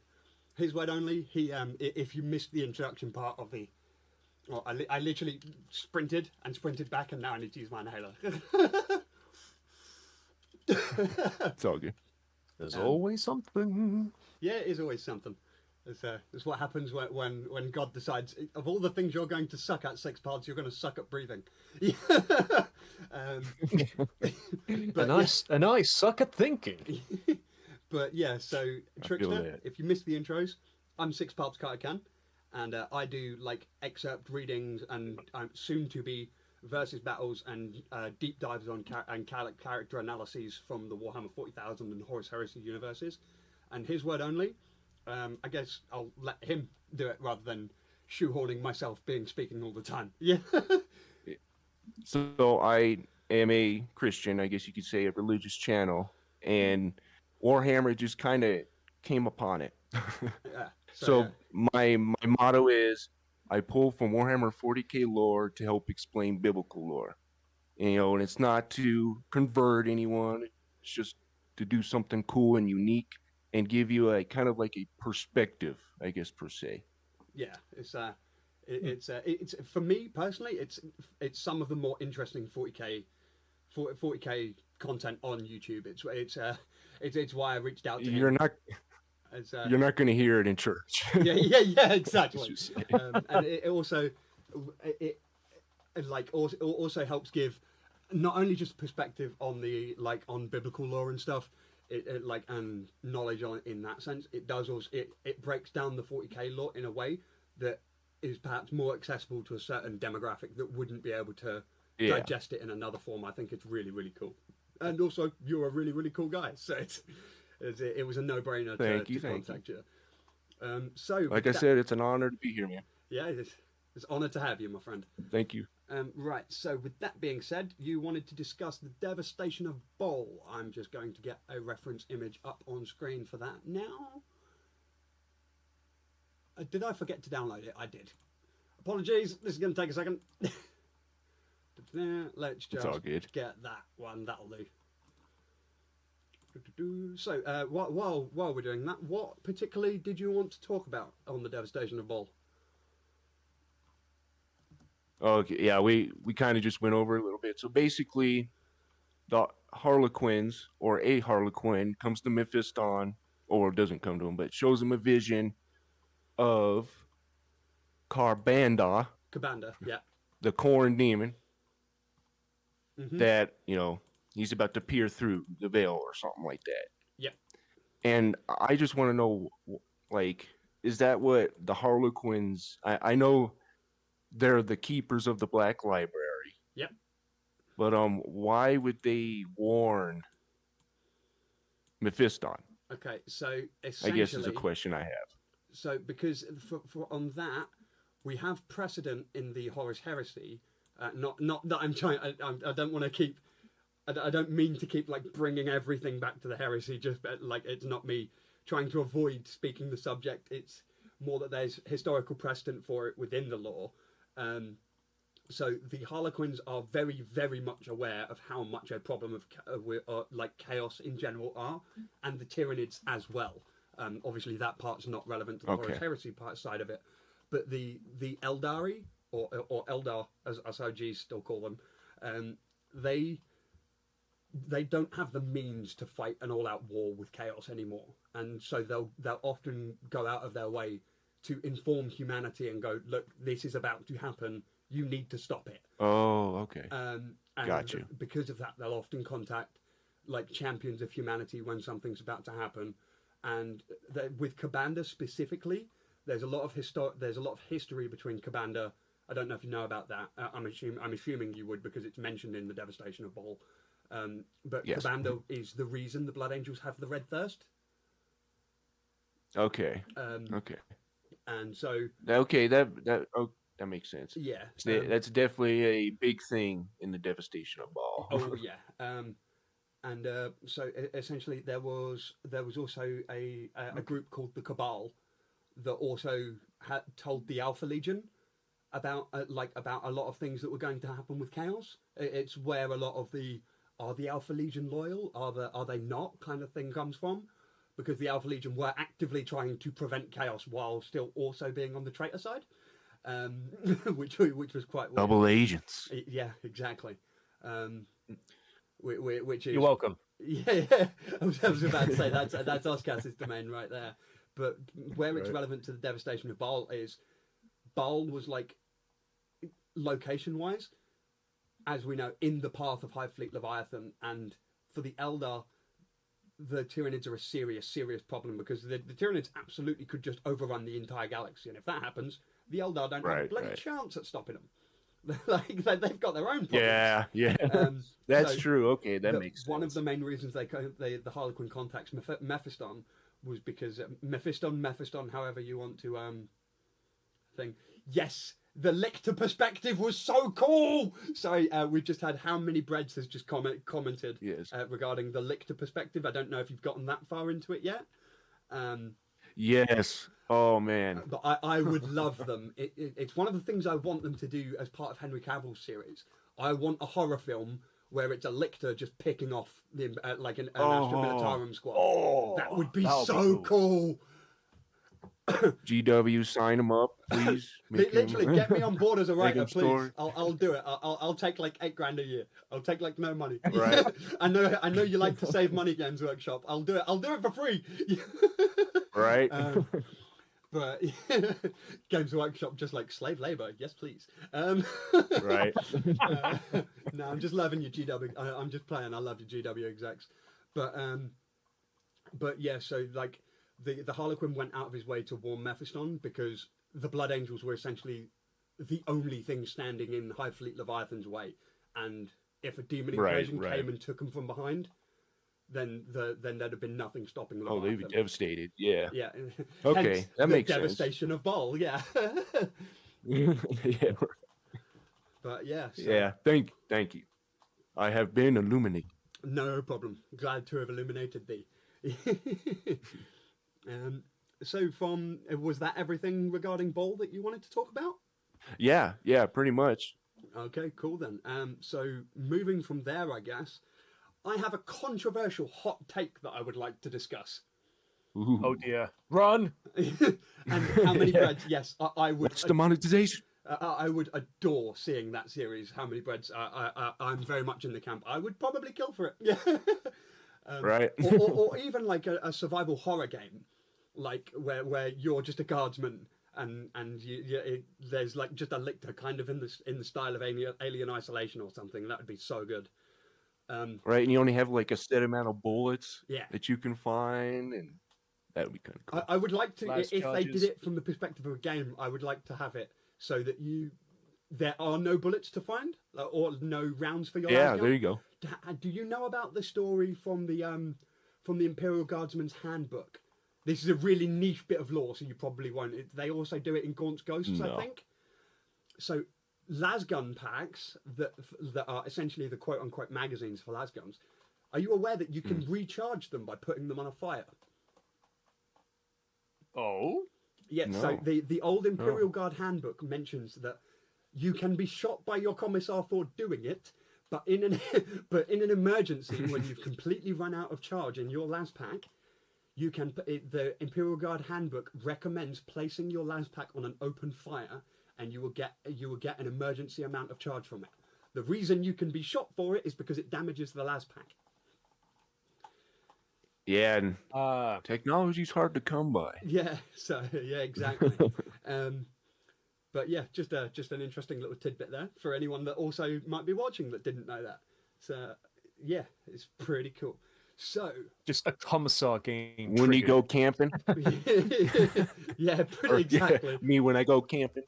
his word only. He, if you missed the introduction part of the, well, I literally sprinted back, and now I need to use my inhaler. It's all good. There's always something. Yeah, it is always something. It's what happens when God decides, of all the things you're going to suck at, Six Paths, you're going to suck at breathing. And I suck at thinking. But yeah, so Trickster, if you missed the intros, I'm Six Paths Kaitakan, and I do like excerpt readings and soon to be versus battles and deep dives on character analyses from the Warhammer 40,000 and Horus Heresy universes. And his word only, I guess I'll let him do it rather than shoehorning myself speaking all the time. Yeah. So I am a Christian, I guess you could say, a religious channel, and Warhammer just kind of came upon it. Yeah. So my motto is I pull from Warhammer 40k lore to help explain biblical lore. And it's not to convert anyone. It's just to do something cool and unique and give you a kind of like a perspective, I guess, per se. Yeah, it's for me personally, it's some of the more interesting 40k content on YouTube. It's why I reached out to You're him. You're not going to hear it in church. yeah, exactly. And it also also helps give not only just perspective on the on biblical lore and stuff, and knowledge on in that sense. It does also it breaks down the 40k lore in a way that is perhaps more accessible to a certain demographic that wouldn't be able to digest it in another form. I think it's really, really cool. And also, you're a really, really cool guy, so it was a no-brainer to contact you. So, like I said, it's an honor to be here, man. Yeah, it's an honor to have you, my friend. Thank you. Right, so with that being said, you wanted to discuss the Devastation of Baal. I'm just going to get a reference image up on screen for that now. Did I forget to download it? I did. Apologies, this is going to take a second. Let's just get that one, that'll do. So, while we're doing that, what particularly did you want to talk about on the Devastation of Baal? Okay, yeah, we kind of just went over a little bit. So basically, the Harlequins, or a Harlequin, comes to Mephiston, or doesn't come to him, but shows him a vision of Kabanda, yeah. The corn demon, that, he's about to peer through the veil or something like that. Yeah. And I just want to know, is that what the Harlequins... I know they're the keepers of the Black Library. Yep. But why would they warn Mephiston? Okay, so essentially... I guess is a question I have. So, because for on that, we have precedent in the Horus Heresy. Not that I'm trying... I don't want to keep... I don't mean to keep, bringing everything back to the heresy, just, it's not me trying to avoid speaking the subject. It's more that there's historical precedent for it within the lore. So the Harlequins are very, very much aware of how much a problem of chaos in general are, and the Tyranids as well. Obviously, that part's not relevant to the Horus Heresy side of it, but the Eldari or Eldar, as OGs still call them, they don't have the means to fight an all-out war with chaos anymore, and so they'll often go out of their way to inform humanity and go, look, this is about to happen. You need to stop it. Oh, okay. And Got you. because of that, they'll often contact like champions of humanity when something's about to happen. And with Kabanda specifically, there's a lot of history between Kabanda. I don't know if you know about that. I'm assuming you would, because it's mentioned in the Devastation of Baal. But yes. Kabanda is the reason the Blood Angels have the Red Thirst. Okay. Okay. And so. Okay, that makes sense. Yeah. That's definitely a big thing in the Devastation of Baal. Oh yeah. So essentially, there was also a group called the Cabal that also had told the Alpha Legion about a lot of things that were going to happen with Chaos. It's where a lot of are the Alpha Legion loyal? Are they not? Kind of thing comes from, because the Alpha Legion were actively trying to prevent Chaos while still also being on the traitor side, which was quite weird. Double agents. Yeah, exactly. Which is, you're welcome. Yeah. I was about to say that's Oscar's domain right there. But where it's relevant to the Devastation of Baal is Baal was like, location-wise, as we know, in the path of Hive Fleet Leviathan, and for the Eldar, the Tyranids are a serious problem, because the Tyranids absolutely could just overrun the entire galaxy, and if that happens, the Eldar don't have a bloody chance at stopping them. Like they've got their own problems. Yeah. That's true. Okay, that makes sense. One of the main reasons the Harlequin contacts Mephiston was because Mephiston, however you want to thing. Yes, the Lictor perspective was so cool. Sorry, we've just had How Many Breads has just commented regarding the Lictor perspective. I don't know if you've gotten that far into it yet. Yes. Oh man. But I would love them. It's one of the things I want them to do as part of Henry Cavill's series. I want a horror film where it's a Lictor just picking off like an Astra Militarum squad. That would be so cool. GW, sign him up, please. Literally, get me on board as a writer, please. I'll do it. I'll take like $8,000 a year. I'll take like no money. Right. I know you like to save money, Games Workshop. I'll do it. I'll do it for free. Right. But Games Workshop just like slave labor. Yes, please. Right. No, I'm just loving you, GW. I'm just playing. I love you, GW execs. But yeah. So like. The Harlequin went out of his way to warn Mephiston, because the Blood Angels were essentially the only thing standing in Hive Fleet Leviathan's way, and if a demon invasion came and took them from behind, then there'd have been nothing stopping Leviathan. Oh, they'd be devastated. Yeah. Yeah. Okay, hence that makes sense. Devastation of Baal. Yeah. Yeah. But yeah. So. Yeah. Thank you. I have been illuminated. No problem. Glad to have illuminated thee. So was that everything regarding Baal that you wanted to talk about? Yeah, pretty much. Okay, cool then. So moving from there, I guess, I have a controversial hot take that I would like to discuss. Ooh. Oh dear. Run! And How Many Breads? Yes, I would. What's the monetization? I would adore seeing that series, How Many Breads. I'm very much in the camp. I would probably kill for it. Yeah. Right. or even like a survival horror game, like where you're just a guardsman and there's like just a Lictor kind of in the style of Alien Isolation or something. That would be so good. Right, and you only have like a set amount of bullets Yeah. that you can find, and that would be kind of cool. I would like to, Last if charges. they did it from the perspective of a game, I would like to have it so that there are no bullets to find or no rounds for your Yeah, last there gun. you go. Do you know about the story from the Imperial Guardsman's Handbook? This is a really niche bit of lore, so you probably won't. They also do it in Gaunt's Ghosts, No. I think. So, lasgun packs that are essentially the quote-unquote magazines for lasguns. Are you aware that you can recharge them by putting them on a fire? Oh? Yeah, No. so the old Imperial Guard Handbook mentions that you can be shot by your commissar for doing it, but in an emergency, when you've completely run out of charge in your las pack, you can. The Imperial Guard Handbook recommends placing your las pack on an open fire, and you will get an emergency amount of charge from it. The reason you can be shot for it is because it damages the las pack. Yeah, and technology's hard to come by. Yeah, so yeah, exactly. But yeah, just an interesting little tidbit there for anyone that also might be watching that didn't know that. So Yeah, it's pretty cool. So Just a commissar game. When you triggered. go camping, yeah, or exactly. me when I go camping.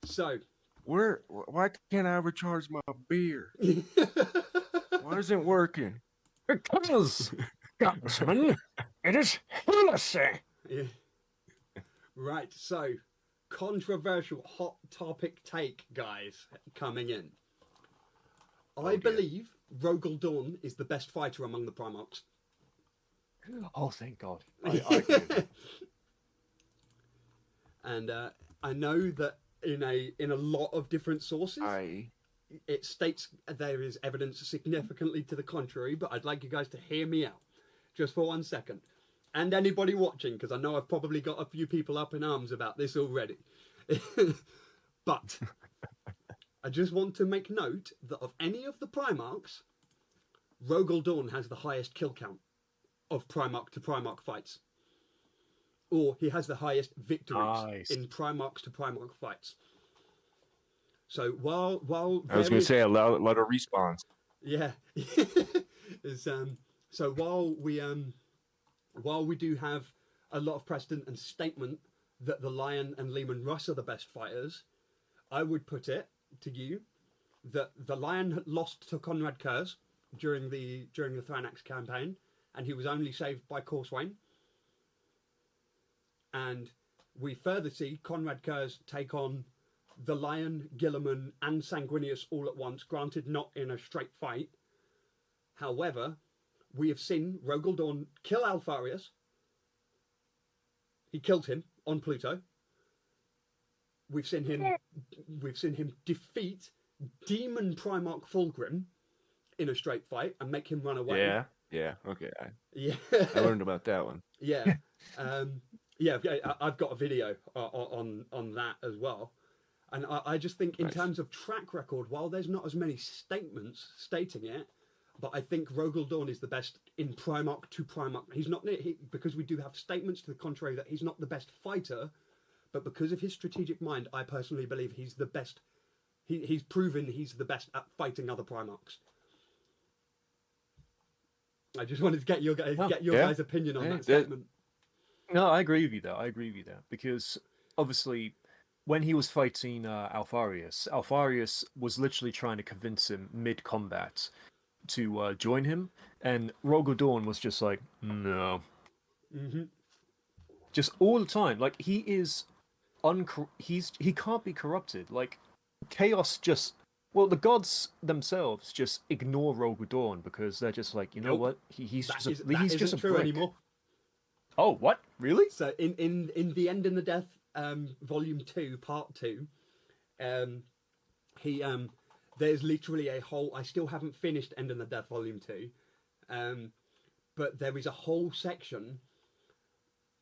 So Why can't I recharge my beer? Why isn't it working? Because, Guardsman, it is heresy. yeah. Right, so controversial hot topic take, guys, coming in. I dear. believe Rogel Dawn is the best fighter among the Primarchs. Oh, thank God. I agree with that. And I know that in a lot of different sources, it states there is evidence significantly to the contrary, but I'd like you guys to hear me out just for 1 second. And anybody watching, because I know I've probably got a few people up in arms about this already. But I just want to make note that of any of the Primarchs, Rogel Dawn has the highest kill count of Primarch to Primarch fights. Or he has the highest victories Nice. in Primarchs to Primarch fights. So while I was going to say a lot of respawns. yeah, is so while we do have a lot of precedent and statement that the Lion and Lehman Russ are the best fighters, I would put it to you that the Lion had lost to Conrad Kurz during the Thrainax campaign, and he was only saved by Corswain. And we further see Conrad Kurz take on the Lion, Guilliman, and Sanguinius all at once, granted not in a straight fight. However, we have seen Rogel Dawn kill Alfarius. He killed him on Pluto. We've seen him defeat Demon Primarch Fulgrim in a straight fight and make him run away. Yeah, okay. Yeah. I learned about that one. Yeah. Yeah, I've got a video on that as well. And I just think in terms of track record, while there's not as many statements stating it, but I think Rogel Dawn is the best in Primarch to Primarch. He's not because we do have statements to the contrary that he's not the best fighter, but because of his strategic mind, I personally believe he's the best. He's proven he's the best at fighting other Primarchs. I just wanted to get your guys' opinion on that statement. No, I agree with you there. I agree with you there. Because, obviously, when he was fighting Alfarius was literally trying to convince him mid-combat to join him, and Rogel Dawn was just like, no. Mm-hmm. Just all the time. Like, he is... he can't be corrupted. Like, chaos just... Well, the gods themselves just ignore Rogel Dawn because they're just like, you know what? He's just a true brick. anymore. Oh, what? Really? So in the End in the Death, Volume 2, Part 2, there's literally a whole... I still haven't finished End in the Death, Volume 2, but there is a whole section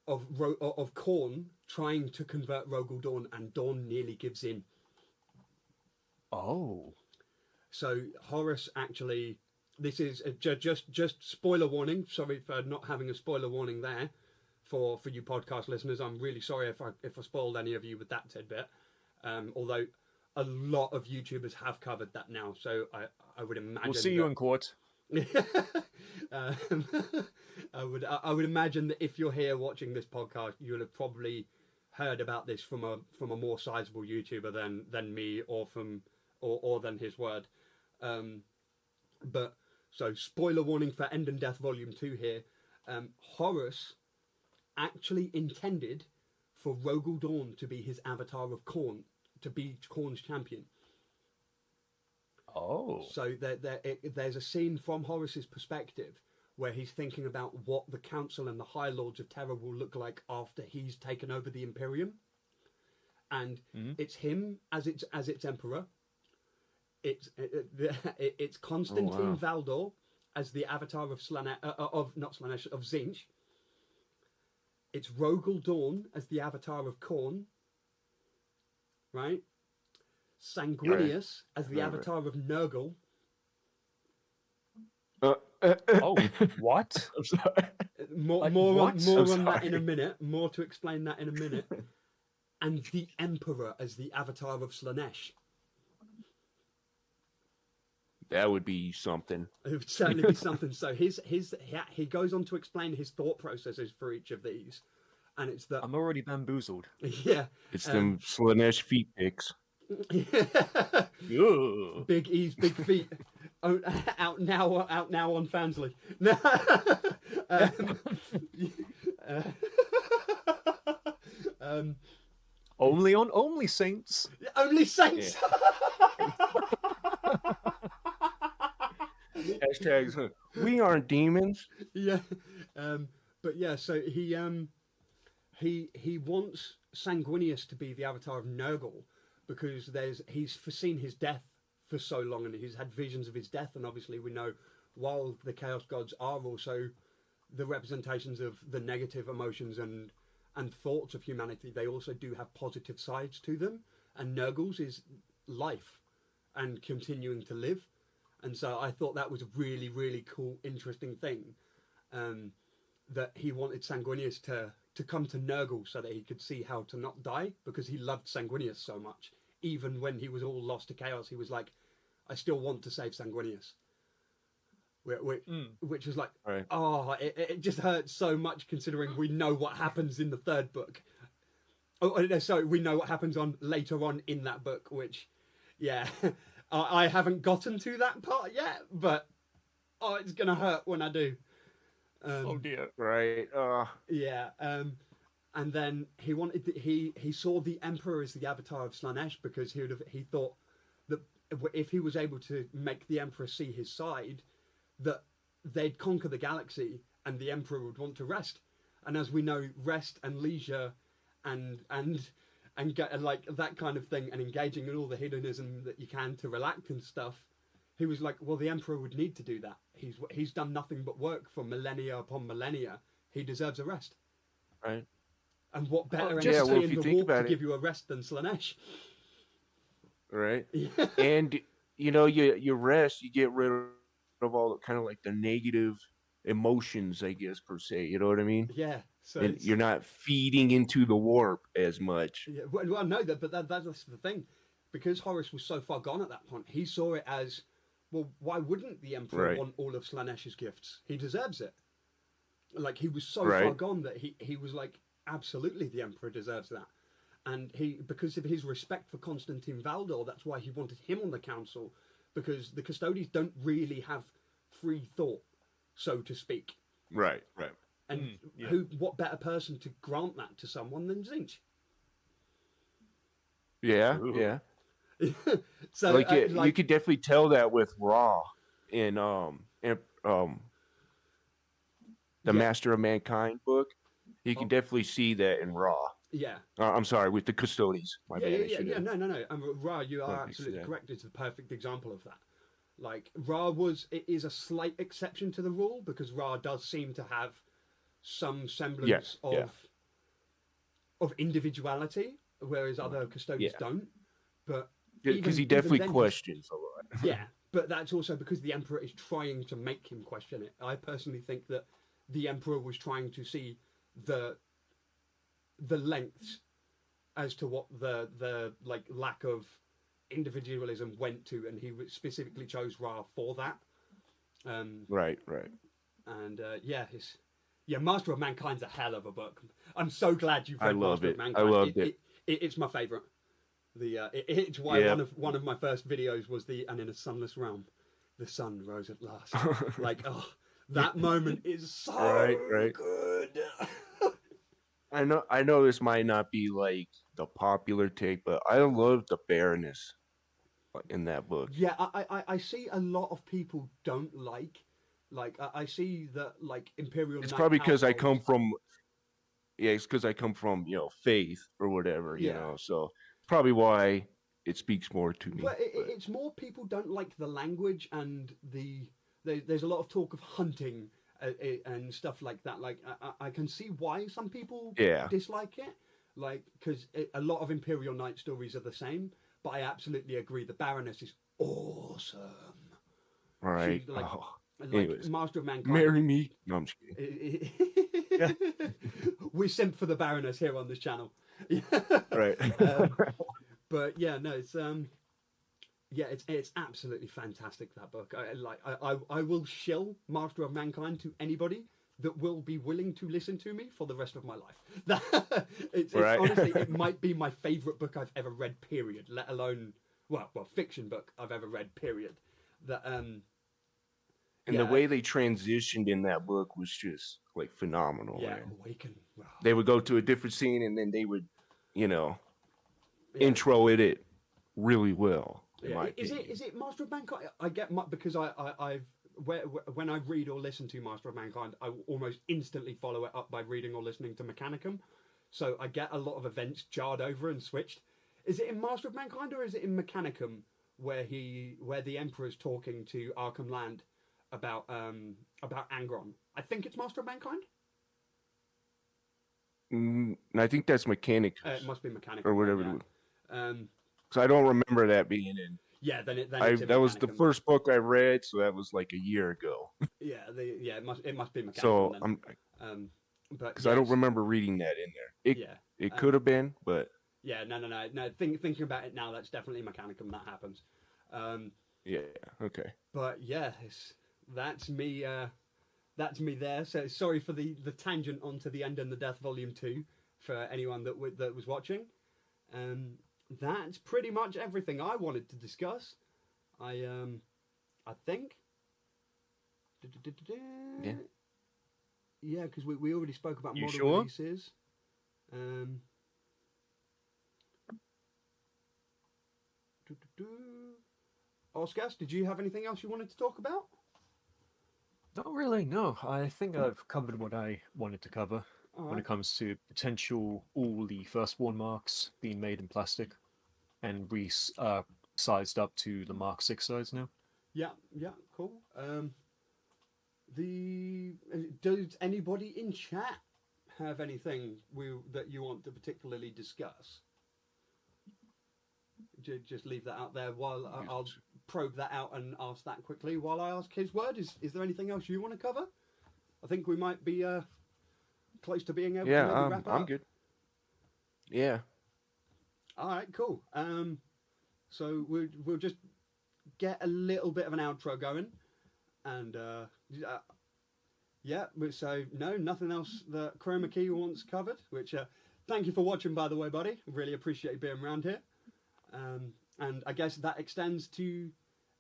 of Khorne trying to convert Rogel Dawn, and Dawn nearly gives in. Oh. So Horus actually... This is just spoiler warning. Sorry for not having a spoiler warning there for you podcast listeners. I'm really sorry if I spoiled any of you with that tidbit. Although a lot of YouTubers have covered that now, so I would imagine we'll see you in court. I would imagine that if you're here watching this podcast, you'll have probably heard about this from a more sizable YouTuber than me or than his word. But so spoiler warning for End and Death Volume 2 here. Horus actually intended for Rogel Dawn to be his avatar of Khorne, to be Khorne's champion. Oh. So there's a scene from Horus's perspective where he's thinking about what the Council and the High Lords of Terror will look like after he's taken over the Imperium. And it's him as its emperor. It's Constantine Valdor as the avatar of of Tzeentch. It's Rogel Dawn as the avatar of Khorne, right? Sanguinius as the avatar of Nurgle. Oh, what? I'm sorry. More on that in a minute. More to explain that in a minute. And the Emperor as the avatar of Slaanesh. That would be something. It would certainly be something. So he goes on to explain his thought processes for each of these, and it's that I'm already bamboozled. yeah, It's them Slanesh feet pics. Big E's big feet out now on Fansly. Only on Only Saints. Only Saints. Hashtags. We aren't demons. Yeah, but yeah. So he wants Sanguinius to be the avatar of Nurgle because he's foreseen his death for so long, and he's had visions of his death. And obviously, we know while the Chaos Gods are also the representations of the negative emotions and thoughts of humanity, they also do have positive sides to them. And Nurgle's is life and continuing to live. And so I thought that was a really, really cool, interesting thing, that he wanted Sanguinius to come to Nurgle so that he could see how to not die, because he loved Sanguinius so much. Even when he was all lost to chaos, he was like, I still want to save Sanguinius. Which was like, right. Oh, it just hurts so much considering we know what happens in the third book. Oh, sorry, we know what happens later on in that book, which, yeah, I haven't gotten to that part yet, but it's gonna hurt when I do. Oh dear. Right. Yeah. And then he saw the Emperor as the avatar of Slanesh because he thought that if he was able to make the Emperor see his side, that they'd conquer the galaxy and the Emperor would want to rest. And as we know, rest and leisure and get like that kind of thing, and engaging in all the hedonism that you can to relax and stuff. He was like, well, the Emperor would need to do that. He's done nothing but work for millennia upon millennia. He deserves a rest. Right. And what better yeah, well, entity in the walk to give you a rest than Slanesh? Right. Yeah. And you rest, you get rid of all the kind of like the negative emotions, I guess, per se. You know what I mean? Yeah. So and you're not feeding into the warp as much. Yeah. Well, no, but that's the thing, because Horus was so far gone at that point. He saw it as, well, why wouldn't the Emperor want all of Slanesh's gifts? He deserves it. Like, he was so far gone that he was like, absolutely, the Emperor deserves that. And because of his respect for Constantine Valdor, that's why he wanted him on the council, because the Custodians don't really have free thought, so to speak. Right. And what better person to grant that to someone than Zinch? Yeah. Ooh. Yeah. So you could definitely tell that with Ra in the Master of Mankind book. You can definitely see that in Ra. Yeah. I'm sorry, with the Custodians. My bad. Yeah. No. Ra, you are absolutely correct. It's a perfect example of that. Like, Ra is a slight exception to the rule, because Ra does seem to have some semblance of individuality, whereas other Custodians don't. But because he definitely questions a lot. Yeah, but that's also because the Emperor is trying to make him question it. I personally think that the Emperor was trying to see the lengths as to what the like lack of individualism went to, and he specifically chose Ra for that. Right. And Master of Mankind's a hell of a book. I'm so glad you've read Master of Mankind. I loved it. It's my favourite. It's why one of my first videos was and in a sunless realm, the sun rose at last. Like, that moment is so good. I know this might not be like the popular take, but I love the Baroness in that book. Yeah, I see a lot of people don't like I see that like Imperial. It's probably because I come from. Yeah, it's because I come from faith or whatever, you know. So probably why it speaks more to me. But it's more people don't like the language, and there's a lot of talk of hunting and stuff like that. Like I can see why some people dislike it, like because a lot of Imperial Knight stories are the same. But I absolutely agree. The Baroness is awesome. Right. She's, like anyways, Master of Mankind. Marry me. No, I'm just kidding. We simp for the Baroness here on this channel. Right. But yeah, no, it's yeah, it's absolutely fantastic, that book. I will shill Master of Mankind to anybody that will be willing to listen to me for the rest of my life. It's Right. honestly, it might be my favorite book I've ever read, period, let alone well fiction book I've ever read, period. That And yeah, the way they transitioned in that book was just like phenomenal. yeah, Man. Awaken. Wow. They would go to a different scene and then they would, Yeah. intro it really well. In Yeah. my Is opinion. it Master of Mankind? I get because I've when I read or listen to Master of Mankind, I almost instantly follow it up by reading or listening to Mechanicum. So I get a lot of events jarred over and switched. Is it in Master of Mankind or is it in Mechanicum where the Emperor's talking to Arkham Land about Angron? I think it's Master of Mankind. I think that's Mechanicus It must be Mechanicum or whatever. Yeah. Because I don't remember that being in. Yeah, then it's in That was the Mechanicum. first book I read, so that was like a year ago. Yeah, it must be Mechanicum. So then. I'm But because I don't remember reading that in there. It could have been, but yeah, no. Thinking about it now, that's definitely Mechanicum that happens. yeah, okay. But yeah, that's me. That's me there. So sorry for the tangent onto the End and the Death Volume 2 for anyone that was watching. That's pretty much everything I wanted to discuss. I think. Yeah. Yeah, because we already spoke about You model sure? releases. Oscar, did you have anything else you wanted to talk about? Not really, no. I think I've covered what I wanted to cover All when right. it comes to potential all the firstborn marks being made in plastic and sized up to the Mark 6 size now. Yeah, cool. Does anybody in chat have anything that you want to particularly discuss? Just leave that out there while I'll probe that out and ask that quickly while I ask his word. Is there anything else you want to cover? I think we might be close to being able to maybe wrap up. I'm good. Yeah. All right, cool. So we'll just get a little bit of an outro going, and yeah. So no, nothing else that Chroma Key wants covered. Which thank you for watching, by the way, buddy. Really appreciate you being around here. And I guess that extends to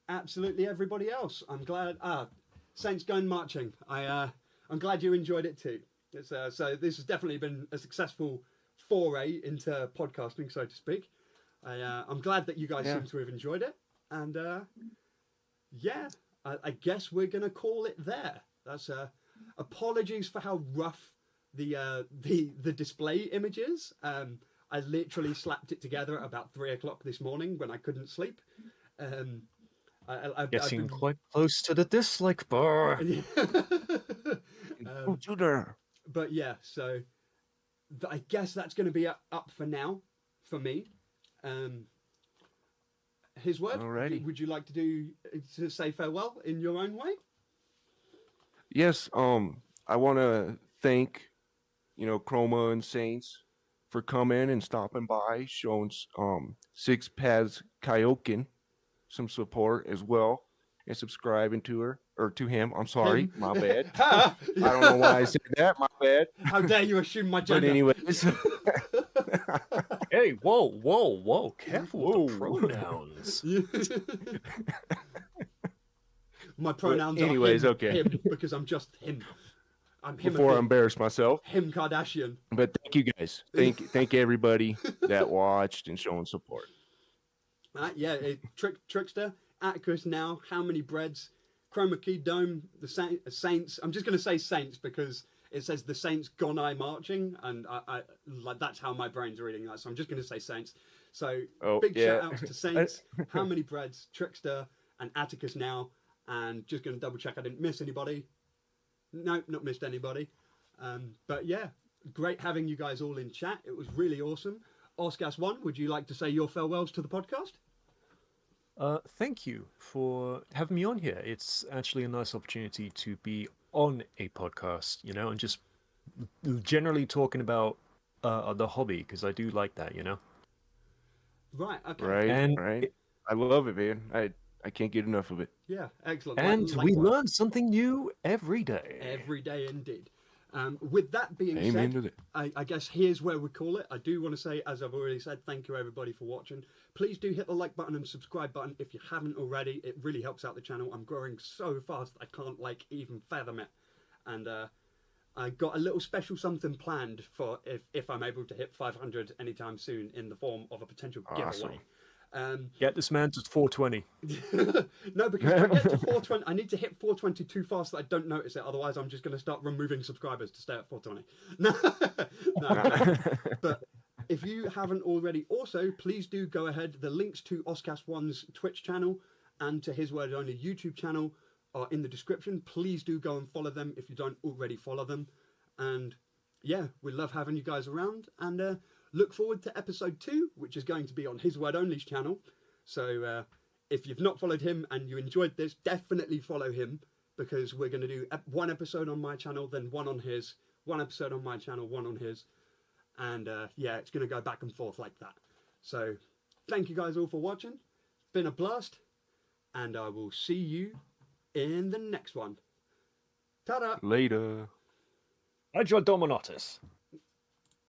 absolutely everybody else. I'm glad. Saints Going Marching. I'm glad you enjoyed it too. It's, so this has definitely been a successful foray into podcasting, so to speak. I'm glad that you guys seem to have enjoyed it, and yeah, I guess we're gonna call it there. That's apologies for how rough the display image is. I literally slapped it together at about 3 o'clock this morning when I couldn't sleep. I've Getting been... quite close to the dislike bar. But yeah, so I guess that's going to be up for now for me. His word. Alrighty. Would you like to say farewell in your own way? Yes. I want to thank, Chroma and Saints for coming and stopping by, showing Six Paths Kaioken some support as well, and subscribing to him. I'm sorry, my bad. I don't know why I said that. My bad. How dare you assume my gender? But anyways, Hey, whoa! Careful with the pronouns. My pronouns anyways, are him, okay. him, because I'm just him. I'm him. Before I embarrass myself, him Kardashian. but thank you guys. Thank everybody that watched and showing support. Yeah, Trickster, Atticus now, How Many Breads, Chroma Key Dome, the Saints. I'm just going to say Saints because it says the Saints Gonai marching, and I like that's how my brain's reading that. So I'm just going to say Saints. So big shout outs to Saints, How Many Breads, Trickster, and Atticus now. And just going to double check I didn't miss anybody. No, not missed anybody. But yeah, great having you guys all in chat. It was really awesome. Oscas1, would you like to say your farewells to the podcast? Thank you for having me on here. It's actually a nice opportunity to be on a podcast, and just generally talking about the hobby, because I do like that, Right, okay. Right, And right. I love it, man. I can't get enough of it. Yeah, excellent. And we Likewise. learn something new every day. Every day indeed. With that being Amen to said, that. I guess here's where we call it. I do want to say, as I've already said, thank you everybody for watching. Please do hit the like button and subscribe button if you haven't already. It really helps out the channel. I'm growing so fast I can't even fathom it. And I got a little special something planned for if I'm able to hit 500 anytime soon in the form of a potential giveaway. Get this man to 420. No, because if I get to 420, I need to hit 420 too fast that I don't notice it. Otherwise, I'm just going to start removing subscribers to stay at 420. No. But if you haven't already, also, please do go ahead. The links to Oscast1's Twitch channel and to His Word Only YouTube channel are in the description. Please do go and follow them if you don't already follow them. And yeah, we love having you guys around. And look forward to episode 2, which is going to be on His Word Only's channel. So if you've not followed him and you enjoyed this, definitely follow him, because we're going to do one episode on my channel, then one on his, one episode on my channel, one on his. And yeah, it's going to go back and forth like that. So thank you guys all for watching. It's been a blast. And I will see you in the next one. Ta-da! Later. Adra Dominatus.